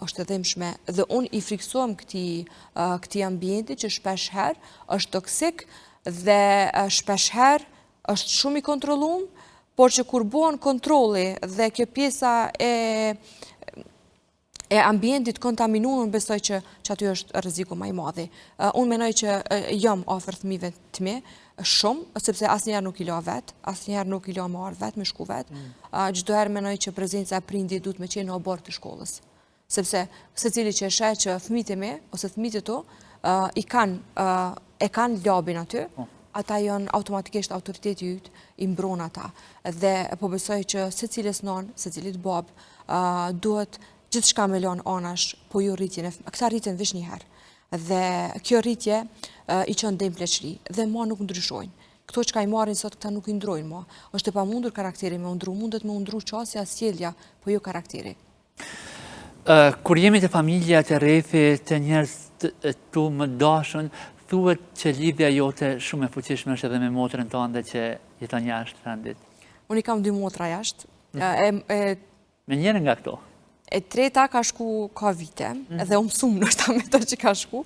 është e dhëmshme dhe unë i friksohem këtij ambienti që shpesh herë është toksik dhe shpesh herë është shumë i kontrolluar, por që kur bëhen kontrolli dhe kjo pjesa e ambientit kontaminuar, besoj që aty është rreziku më i madh. Unë mendoj që jam afër fëmijëve të mi shumë, sepse asnjëherë nuk i la vet, asnjëherë nuk i la marr vet, me shku vet. Çdo herë mendoj që prezenca e prindit duhet me qenë në abort të shkollës. Sepse secili që e sheh që fëmijët e mi ose fëmijët e tu e kanë labin aty, ata janë automatikisht autoriteti yt, i mbron ata. Dhe po besoj që secilës non, secilit bab, duhet gjithçka me lënë anash, po ju rritjen, këta rriten veç një herë. Dhe kjo rritje i çon dëm pleqëri dhe ma nuk ndryshojnë. Këto çka i marrin sot, këta nuk i ndrojnë ma. Është e pamundur karakteri me undru, mundet me undru qasja, sjellja, po jo karakteri. Kur jemi të familja, të rrethi, të njerëz tu më dashun, thuhet që lidhja jote shumë e fuqishme është edhe me motrën tënde që jeton jashtë vendit. Unë i kam 2 motra jashtë. Me njërin nga këto? E treta ka shku ka vite, edhe u mësum nështë me të që ka shku,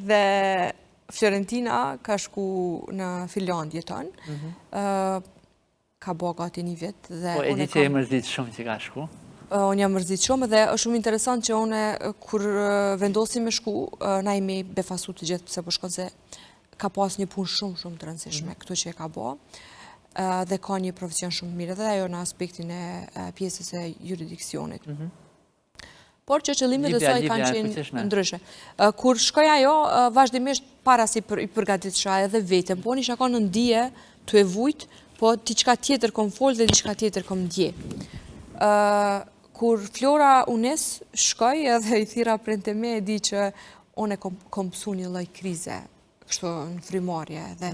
dhe Fiorentina ka shku në Finlandë jeton, ka bo gati 1 vit. Po e di që e mërzit shumë që ka shku? Unë jam mërzit shumë dhe është shumë interesant që une kur vendosim me shku, na imi befasu të gjithë pëse po shkon se ka pas një punë shumë të rëndësishme këtu që e ka bo, dhe ka një profesion shumë mirë dhe ajo në aspektin e pjesës e juridikcionit. Por që qëllimet e saj kanë qenë ndryshe. Kur shkoj ajo, vazhdimisht para si i përgatitësha edhe vetëm, po nisha ka në ndije të e vujt, po diçka tjetër kom fol dhe diçka tjetër kom ndje. Kur Flora unis, shkoj edhe i thira prente me e di që unë kom pësu një lloj krize, kështu në frimarje dhe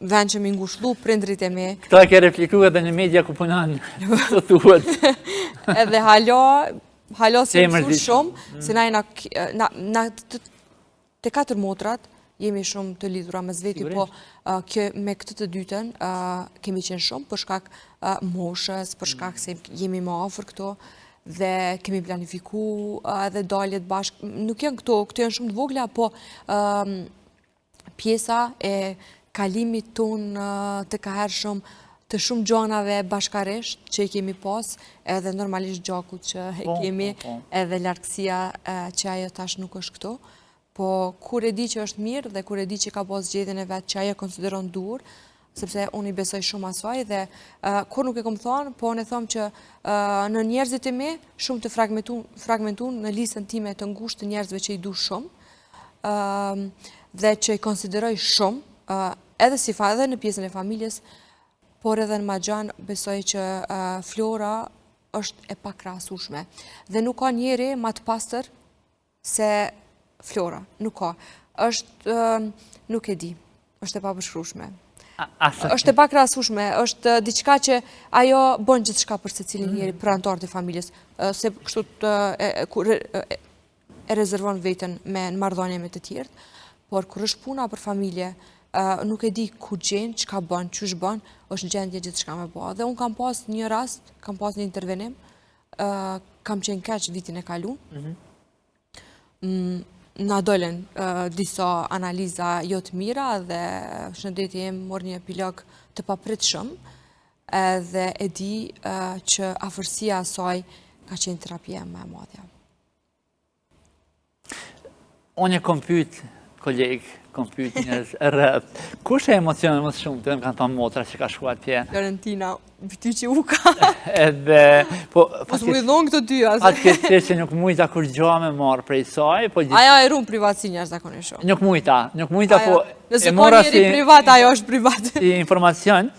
vend që mi ngushlu prindrit e me. Këto e ke repliku edhe në media ku punan, të thuhet. Edhe halo si mësu shumë, se na të 4 motrat jemi shumë të lidhura me zveti, po me këtë të dytën kemi qenë shumë për shkak moshës, për shkak se jemi më afër këto dhe kemi planifiku edhe daljet bashkë. Nuk janë këto janë shumë të vogla, po pjesa e kalimit tonë të kahershëm të shumë gjanave bashkarisht që i kemi pas, edhe normalisht gjakut që i kemi, edhe larkësia që ajo tash nuk është këto, po kur e di që është mirë dhe kur e di që ka pas gjedhjen e vetë që ajo konsideron dur, sepse unë i besoj shumë asaj dhe kur nuk e kom thonë, po unë e thomë që në njerëzit e me shumë të fragmentun në listën time të ngushtë të njerëzve që i du shumë dhe që i konsideroj shumë, edhe si edhe në pjesën e familjes, por edhe në Magjan besoj që Flora është e pakrahasueshme. Dhe nuk ka njeri ma të pastër se Flora. Nuk ka. Nuk e di. Është e papërshkrueshme. Është e pakrahasueshme. Është diçka që ajo bën gjithçka për secilin njeri, për anëtarët e familjes. Se kështu e rezervon veten në marrëdhënie me të tjerët, por kur është puna për familje, nuk e di ku gjenë, çka bën, çush bën, është gjendje gjithçka me bë. Dhe unë kam pas një rast, kam pas një intervenim, kam qenë keq vitin e kaluar. Na dolen disa analiza jo të mira dhe shëndeti im mor një epilog të papritshëm, dhe e di që afërsia asaj ka qenë terapia më e madhe. Unë e kom pyet kolegë, kom pyet njerëz rreth. Kush e emocionon më shumë? Të kanë thonë motra që ka shkuar atje. Fiorentina, ty që u ka. Edhe po mos më dhon këto dy as. Atë që nuk mujta kur gjë me marr prej saj, po ajo e ruan privatësinë jashtëzakonisht. Nuk mujta, po nëse ka njëri privat, ajo është privat. Si informacion,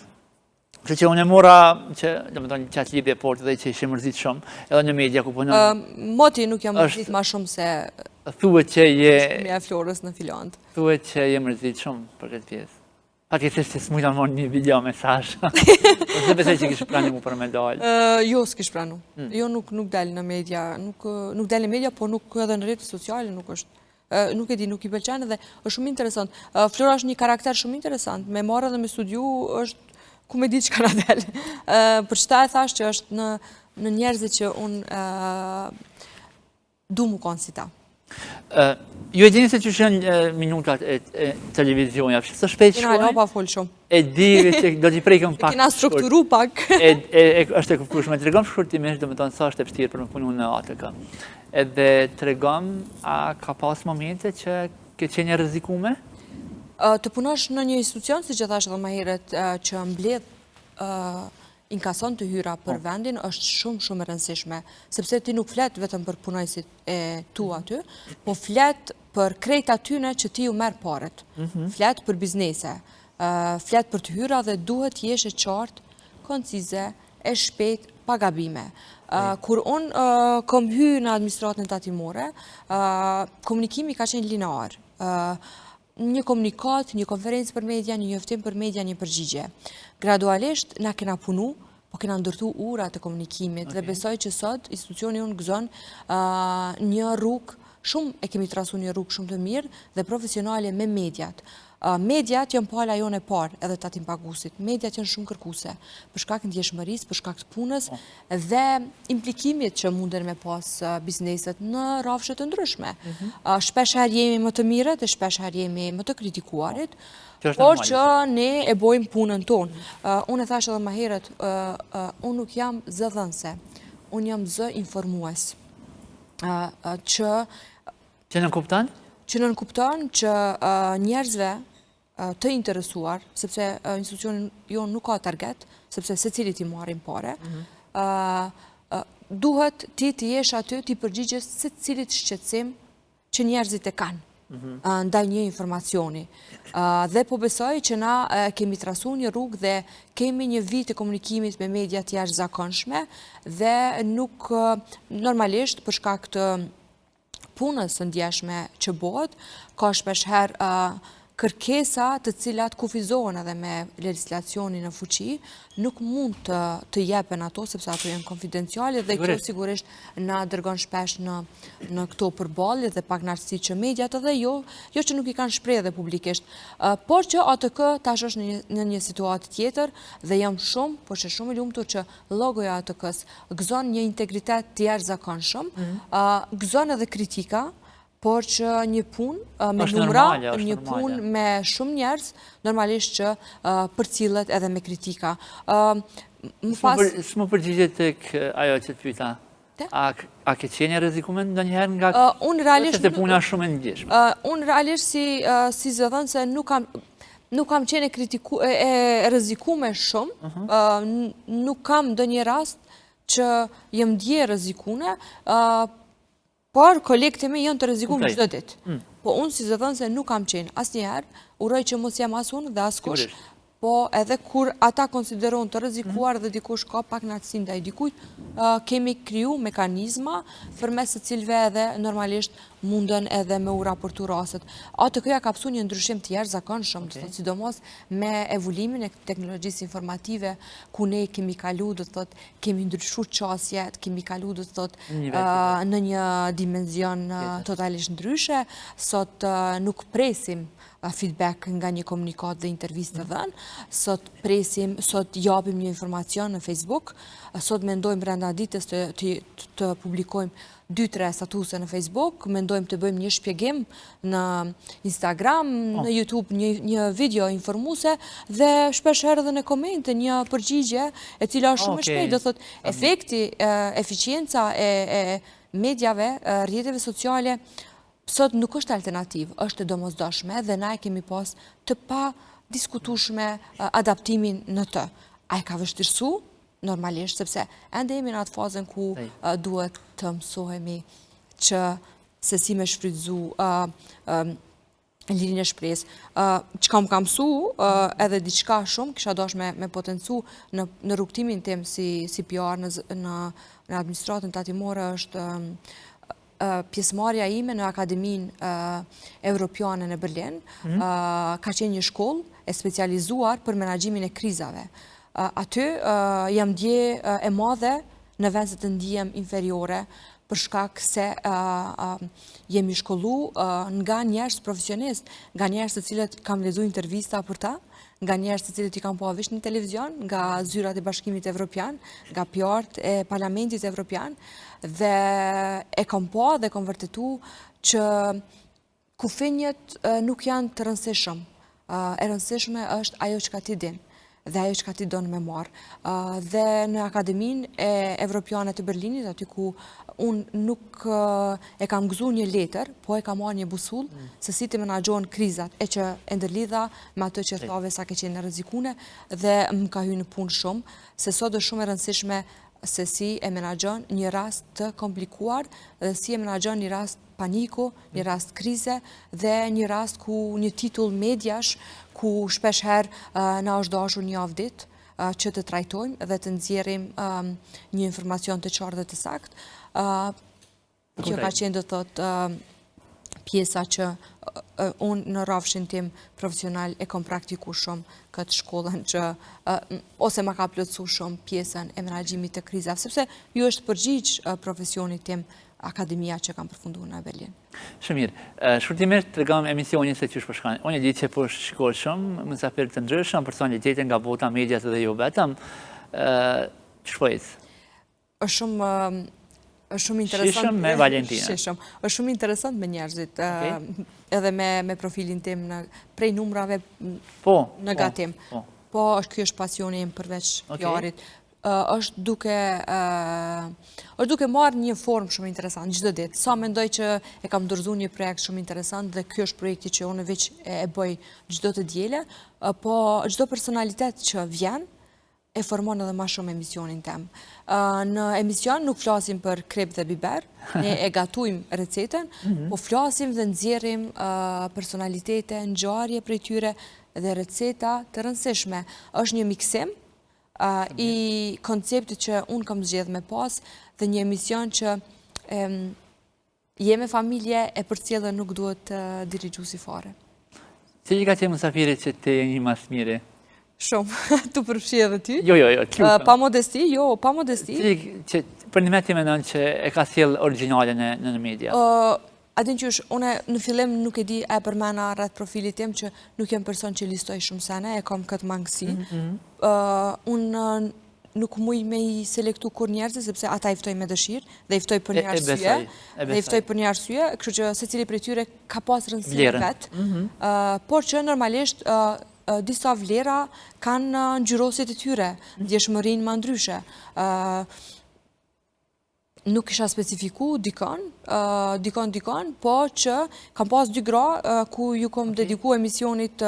Kështu që unë e mora që, domethënë, qatë lidhje port dhe që ishim mërzit shumë, edhe në media ku punon. Moti nuk jam mërzit ma shumë se Thuhet që je Mia Florës në Filant. Thuhet që je mërzit shumë për këtë pjesë. Paketësisht se s'mujta më një video mesazh. Ose besoj që kish pranu mu për me dalë. Jo, s'kish pranu. Jo, nuk del në media, nuk del në media, po nuk edhe në rrjetet sociale, nuk është. Nuk e di, nuk i pëlqen dhe është shumë interesant. Flora është një karakter shumë interesant, me marrë dhe me studiu është ku me di që ka në del. Për qëta e thash që është në njerëzit që unë du mu konë si ta. Ju e dini se që shënë minutat e televizionja, së shpejt shkojnë? Kina pa folë shumë. E di që do t'i prejkëm pak. Kina strukturu pak. Është e këprushme. Të regom shkurtimisht, dhe me tonë sa është e pështirë për më punu në ATK. Edhe të regom, a ka pas momente që ke qenje rrezikume? Të punosh në një institucion, si që thash edhe më herët, që mbledh inkason të hyra për vendin, është shumë e rëndësishme, sepse ti nuk flet vetëm për punojësit e tu aty, po flet për krejt atyne që ti ju merë paret, flet për biznese, flet për të hyra dhe duhet jesh e qartë, koncize, e shpejt, pa gabime. Kur unë kom hy në administratën tatimore, komunikimi ka qenë linear. Një komunikat, një konferencë për media, një njoftim për media, një përgjigje. Gradualisht, na kena punu, po kena ndërtu urat e komunikimit dhe besoj që sot institucioni unë gëzon një rrugë, shumë e kemi trasu një rrugë shumë të mirë dhe profesionale me mediat. Mediat janë pala jonë e parë edhe tatim pagusit. Mediat janë shumë kërkuse, për shkak të ndjeshmëris, për shkak të punës dhe implikimit që munden me pas bizneset në rrafshet të ndryshme. Shpesh herë jemi më të mirët dhe shpesh herë jemi më të kritikuarit, por që ne e bojmë punën tonë. Unë e thash edhe më herët, unë nuk jam zë dhënse, unë jam zë informues. Që në kuptan? Që në kuptan që njerëzve të interesuar, sepse institucionin jonë nuk ka target, sepse se cilit i marim pare, duhet ti të jesh aty, ti përgjigjes se cilit shqetsim që njerëzit e kanë, ndaj një informacioni. Dhe po besoj që na kemi trasu një rrugë dhe kemi një vit të komunikimit me media të jashtëzakonshme dhe nuk normalisht për shkak të punës së ndjeshme që bëhet, ka shpesh herë kërkesa të cilat kufizohen edhe me legislacionin në fuqi, nuk mund të jepen ato, sepse ato janë konfidenciale dhe kjo sigurisht na dërgon shpesh në këto përballje dhe pak nartësi që mediat edhe jo që nuk i kanë shpreh dhe publikisht, por që ATK tash është në një situatë tjetër dhe jam shumë e lumtur që logoja ATK-s gëzon një integritet të jashtëzakonshëm, gëzon edhe kritika, por që një pun me numra, një pun me shumë njerëz, normalisht që përcillet edhe me kritika. S'më përgjigjet tek ajo që të pyeta. A ke qenje rrezikume ndonjëherë nga këtë puna shumë e ndjeshme? Unë realisht si zëdhën se nuk kam qenë e rrezikume shumë, nuk kam ndonjë rast që jem dje rrezikune, por kolegët e mi janë të rrezikuar çdo ditë. Po unë si zëdhën se nuk kam qenë asnjëherë, uroj që mos jam as unë dhe as kush. Po edhe kur ata konsideron të rrezikuar dhe dikush ka pak nartësi ndaj dikujt, kemi kriju mekanizma përmes të cilëve edhe normalisht munden edhe me u raportu rastet. ATK-ja ka pësu një ndryshim të jashtëzakonshëm, sidomos me evoluimin e teknologjisë informative, ku ne kemi kalu, do të thot, kemi ndryshuar qasjet, kemi kalu, do të thot, në një dimenzion totalisht ndryshe, sot nuk presim feedback nga një komunikat dhe intervjist të dhenë, sot japim një informacion në Facebook, sot mendojmë brenda ditës të publikojmë 2-3 statuse në Facebook, mendojmë të bëjmë një shpjegim në Instagram, në YouTube, një video informuse dhe shpesh herë dhe në komente një përgjigje e cila është shumë e shpejt, do thot efekti, eficienca e medjave, rrjeteve sociale, sot nuk është alternativ, është e domosdoshme dhe na e kemi pas të pa diskutueshme adaptimin në të. A e ka vështirësu? Normalisht, sepse ende jemi në atë fazën ku duhet të mësohemi që se si me shfrytëzu lirinë e shpresë. Çka më ka mësu, edhe diçka shumë, kisha dosh me potencu në rrugtimin tim si PR në administratën tatimore është pjesëmarrja ime në Akademinë Evropiane në Berlin. Ka qenë një shkollë e specializuar për menaxhimin e krizave. Aty jam dje e madhe në vend se të ndihem inferiore për shkak se jemi shkollu nga njerëz profesionist, nga njerëz të cilët kam lexuar intervista për ta, nga njerëz të cilët i kam pa vesh në televizion, nga zyrat e Bashkimit Evropian, nga PR-t e Parlamentit Evropian, dhe e kam pa dhe kam vërtetu që kufinjet nuk janë të rëndësishëm. E rëndësishme është ajo që ka ti din dhe ajo që ka ti donë me marë. Dhe në Akademinë e Evropiane të Berlinit, aty ku unë nuk e kam gëzu një letër, po e kam marrë një busull se si të menaxhohen krizat, e që e ndërlidha me atë që thove sa ke qenë rrezikune dhe më ka hyrë në punë shumë, se sot është shumë e rëndësishme se si e menaxhon një rast të komplikuar dhe si e menaxhon një rast paniku, një rast krize dhe një rast ku një titull mediash ku shpesh herë na është dashur një javë ditë që të trajtojmë dhe të nxjerrim një informacion të qartë dhe të saktë. Kjo ka qenë, do thotë, pjesa që unë në rrafshin tim profesional e kom praktiku shumë këtë shkollën që ose ma ka plotësu shumë pjesën e menaxhimit të krizave, sepse ju është përgjigj profesionit tim akademia që kam përfunduar në Berlin. Shumë mirë. Shkurtimisht të regam emisionin se qysh përshkan. Unë e di që po shkollë shumë, mësafir të ndryshëm, personalitete nga bota mediat dhe jo vetëm. Që shpojtë? Është shumë interesant. Shishëm me Valentina. Shishëm. Është shumë interesant me njerëzit, edhe me profilin tim prej numrave në gatim. Po, kjo është pasioni im përveç PR-it. është duke marrë një formë shumë interesant, gjithë ditë. Sa mendoj që e kam dorëzuar një projekt shumë interesant dhe kjo është projekti që unë veç e bëj çdo të diele, po çdo personalitet që vjen e formon edhe ma shumë emisionin tem. Në emision nuk flasim për krep dhe biber, ne e gatujmë recetën, po flasim dhe nxjerrim personalitete, ngjarje prej tyre dhe receta të rëndësishme. Është një miksim i konceptit që unë kam zgjedhë me pas dhe një emision që je me familje e përcjellë nuk duhet dirigju si fare. Cili ka qenë mësafirit që te një mas mire? Shumë, tu përfshi edhe ty. Jo, pa modesti, pa modesti. Cili për një me ti menon që e ka sjellë originale në media? Adin qysh, une në fillim nuk e di e përmena rreth profilit tim që nuk jem person që listoj shumë sene, e kam këtë mangësi. Unë nuk muj me i selektu kur njerëzit, sepse ata i ftoj me dëshirë, dhe i ftoj për një arsye, dhe i ftoj për një arsye, kështu që se cili prej tyre ka pas rëndësinë vetë, por që normalisht disa vlera kanë ngjyrosit e tyre, ndjeshmërinë më ndryshe. Nuk isha specifiku dikon, po që kam pas 2 gra ku ju kom dediku emisionit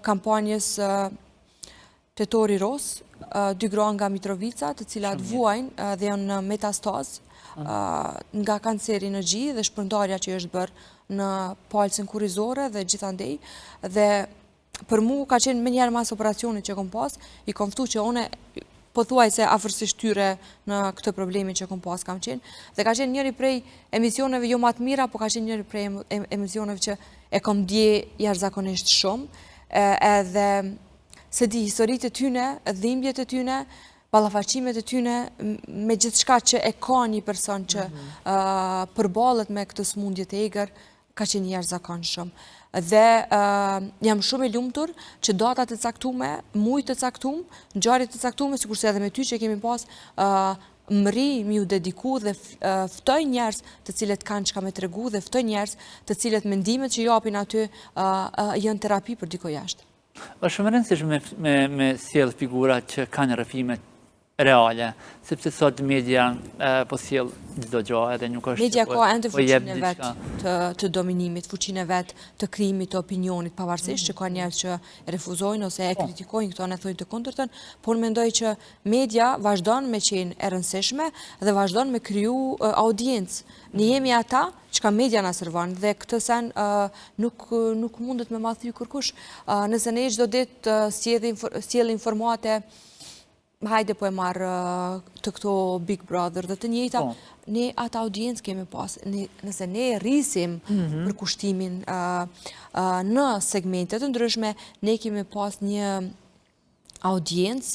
kampanjës Tetori Ros, 2 gra nga Mitrovica, të cilat vuajnë dhe janë në metastaz nga kanceri në gji dhe shpërndarja që është bërë në palcën kurrizore dhe gjithandej. Dhe për mu ka qenë me njerë mas operacionit që kom pas, i kom ftu që one po thuaj se afërsisht tyre në këtë problemi që kom pas kam qenë. Dhe ka qenë njëri prej emisioneve jo matë mira, po ka qenë njëri prej emisioneve që e kom dje jashtëzakonisht shumë. Edhe se di historitë e tyne, dhimbjet e tyne, ballafaqimet e tyne, me gjithë shka që e ka një person që përballet me këtë smundje të egër, ka qenë jashtëzakonshëm. Dhe jam shumë e lumtur që datat të caktume, mujt të caktume, ngjarje të caktume, sikurse edhe me ty që kemi pas mri mi u dediku dhe ftoj njerëz të cilët kanë çka me tregu dhe ftoj njerëz të cilët mendimet që japin aty janë terapi për diko jashtë. Është shumë rëndësishme me sjellë figura që kanë rrëfime reale, sepse sot media po sjell çdo gjë edhe nuk është Media ka ende po jep fuqinë e vet të dominimit, fuqinë e vet të krijimit të opinionit, pavarësisht që ka njerëz që e refuzojnë ose e kritikojnë këto, ne thojnë të kundërtën, por mendoj që media vazhdon me qenë e rëndësishme dhe vazhdon me kriju audiencë. Ne jemi ata çka media na servon dhe këtë sen nuk mundet me ma thy kërkush. Nëse ne çdo ditë sjell informate, hajde po e marrë të këto Big Brother dhe të njëjta, ne atë audiencë kemi pas. Nëse ne rrisim për kushtimin në segmentet të ndryshme, ne kemi pas një audiencë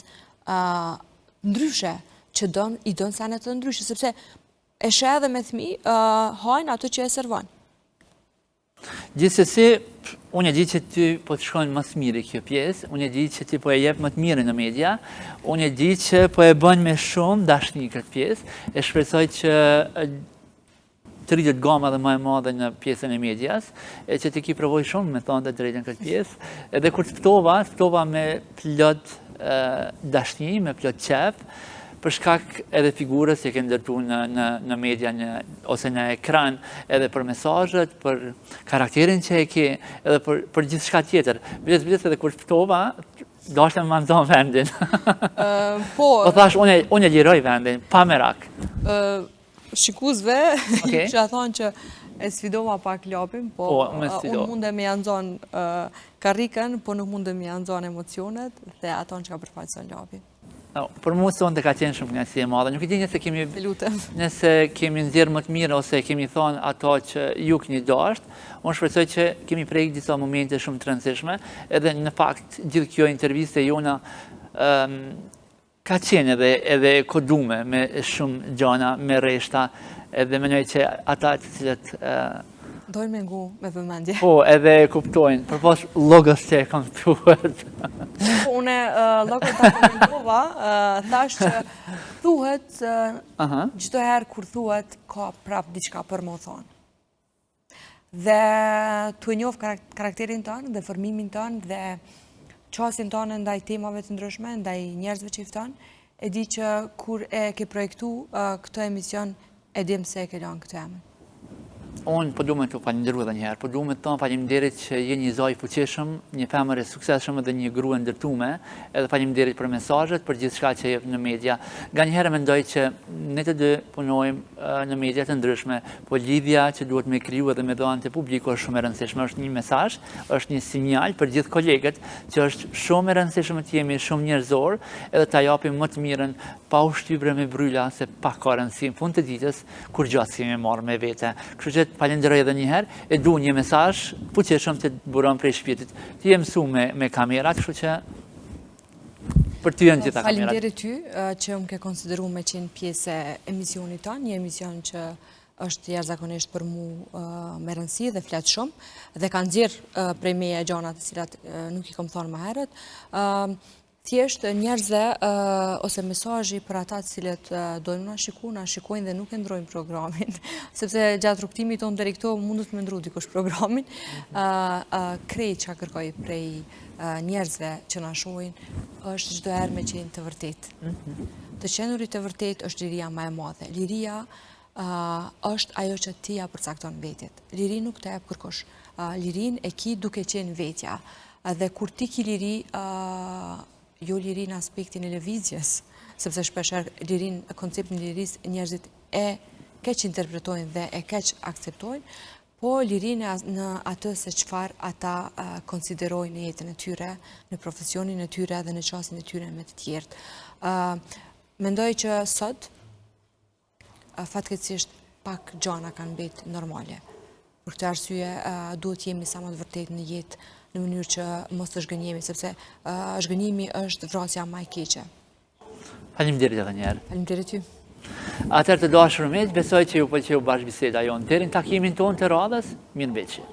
ndryshe që i don sene të ndryshe, sepse e sheh edhe me fëmijë hajnë ato që e servon. Gjithsesi, unë e di që ty po të shkojnë më të mirë kjo pjesë, unë e di që ti po e jep më të mirë në media, unë e di që po e bën me shumë dashni këtë pjesë, e shpresoj që të rritet gama dhe më e madhe në pjesën e medias, e që ti ki provoj shumë me thonë të drejtën këtë pjesë, edhe kur të ftova me plot dashni, me plot qef, për shkak edhe figurës që ke ndërtu në media ose në ekran, edhe për mesazhet, për karakterin që e ke, edhe për gjithë shka tjetër. Biles edhe kur ftova, dashte me manzon vendin. Po thash, unë e liroj vendin, pa merak. Shikuzve, që a thonë që e sfidova pak lapin, po unë munde me janëzon karikën, po nuk munde me janëzon emocionet, dhe aton që ka përfaqëson lapin. Për mu sonë të ka qenë shumë kënaqësi e madhe. Nuk e di nëse kemi nxjerrë më të mirë ose kemi thonë ato që ju keni dashur. Unë shpresoj që kemi prejkë disa momente shumë të rëndësishme, edhe në fakt gjithë kjo interviste jona ka qenë edhe kodume me shumë gjana, me rreshta, edhe mendoj që ata të cilët dojnë me ngu me vëmendje. Po, edhe kuptojnë, përpos logos që e kam thuhet. Une logos ta komentova, thash që thuhet, gjithdo herë kur thuhet, ka prap diçka për më thonë. Dhe të njof karakterin tonë, dhe formimin tonë, dhe qasin tonë ndaj temave të ndryshme, ndaj njerëzve që i ftonë, e di që kur e ke projektu këto emision, e dim se e ke lanë këtë emën. Unë po du me të falenderu edhe njëherë, po du me të tonë falemderit që je një zoj fuqishëm, një femër e sukseshëm dhe një grua ndërtume, edhe falemderit për mesazhet, për gjithë shka që jep në media. Nga njëherë mendoj që ne të dy punojmë në media të ndryshme, po lidhja që duhet me kriju edhe me dhënë të publiku është shumë e rëndësishme, është një mesazh, është një sinjal për gjithë kolegët që është shumë e rëndësishme të jemi shumë njerëzor, edhe ta japim më të mirën pa u shtybre me bryla se pa ka rëndësi në fund të ditës kur gjatë si me marrë me vete. Kështu që falenderoj edhe njëherë, e du një mesazh fuqishëm të buron prej shpirtit. Ti je mësu me kamera, kështu që për ty janë gjitha kamerat. Falenderit ty që më ke konsideru me qenë pjesë e emisionit ta, një emision që është jashtëzakonisht për mu me rëndësi dhe flet shumë, dhe kanë nxjerrë prej meje gjana të cilat nuk i kam thonë më herët. Thjesht njerëzve ose mesazhi për ata të cilët dojnë na shikojnë dhe nuk e ndrojnë programin, sepse gjatë rrugtimit tonë deri këto mundet me ndru dikush programin, krejt që kërkoj prej njerëzve që na shohin, është çdo herë me qenë të vërtet. Të qenurit të vërtet është liria më e madhe. Liria është ajo që ti ja përcakton vetit. Liri nuk të jep kërkush. Lirin e ki duke qenë vetja. Dhe kur ti ki liri, jo liri në aspektin e lëvizjes, sepse shpesher lirin, konceptin e liris njerëzit e keq interpretojnë dhe e keq akceptojnë, po lirin në atë se qëfar ata konsiderojnë në jetën e tyre, në profesionin e tyre dhe në qasin e tyre me të tjertë. Mendoj që sot, fatkeqësisht pak gjana kanë betë normale. Për këtë arsye duhet jemi sa më të vërtet në jetë, në mënyrë që mos të shgënjemi, sepse shgënjimi është vrasja më e keqe. Faleminderit edhe njëherë. Faleminderit ty. Atëherë të dashur miq, besoj që ju pëlqeu bashkëbiseda jonë. Deri në takimin tonë të radhës, mirëmbëjtje.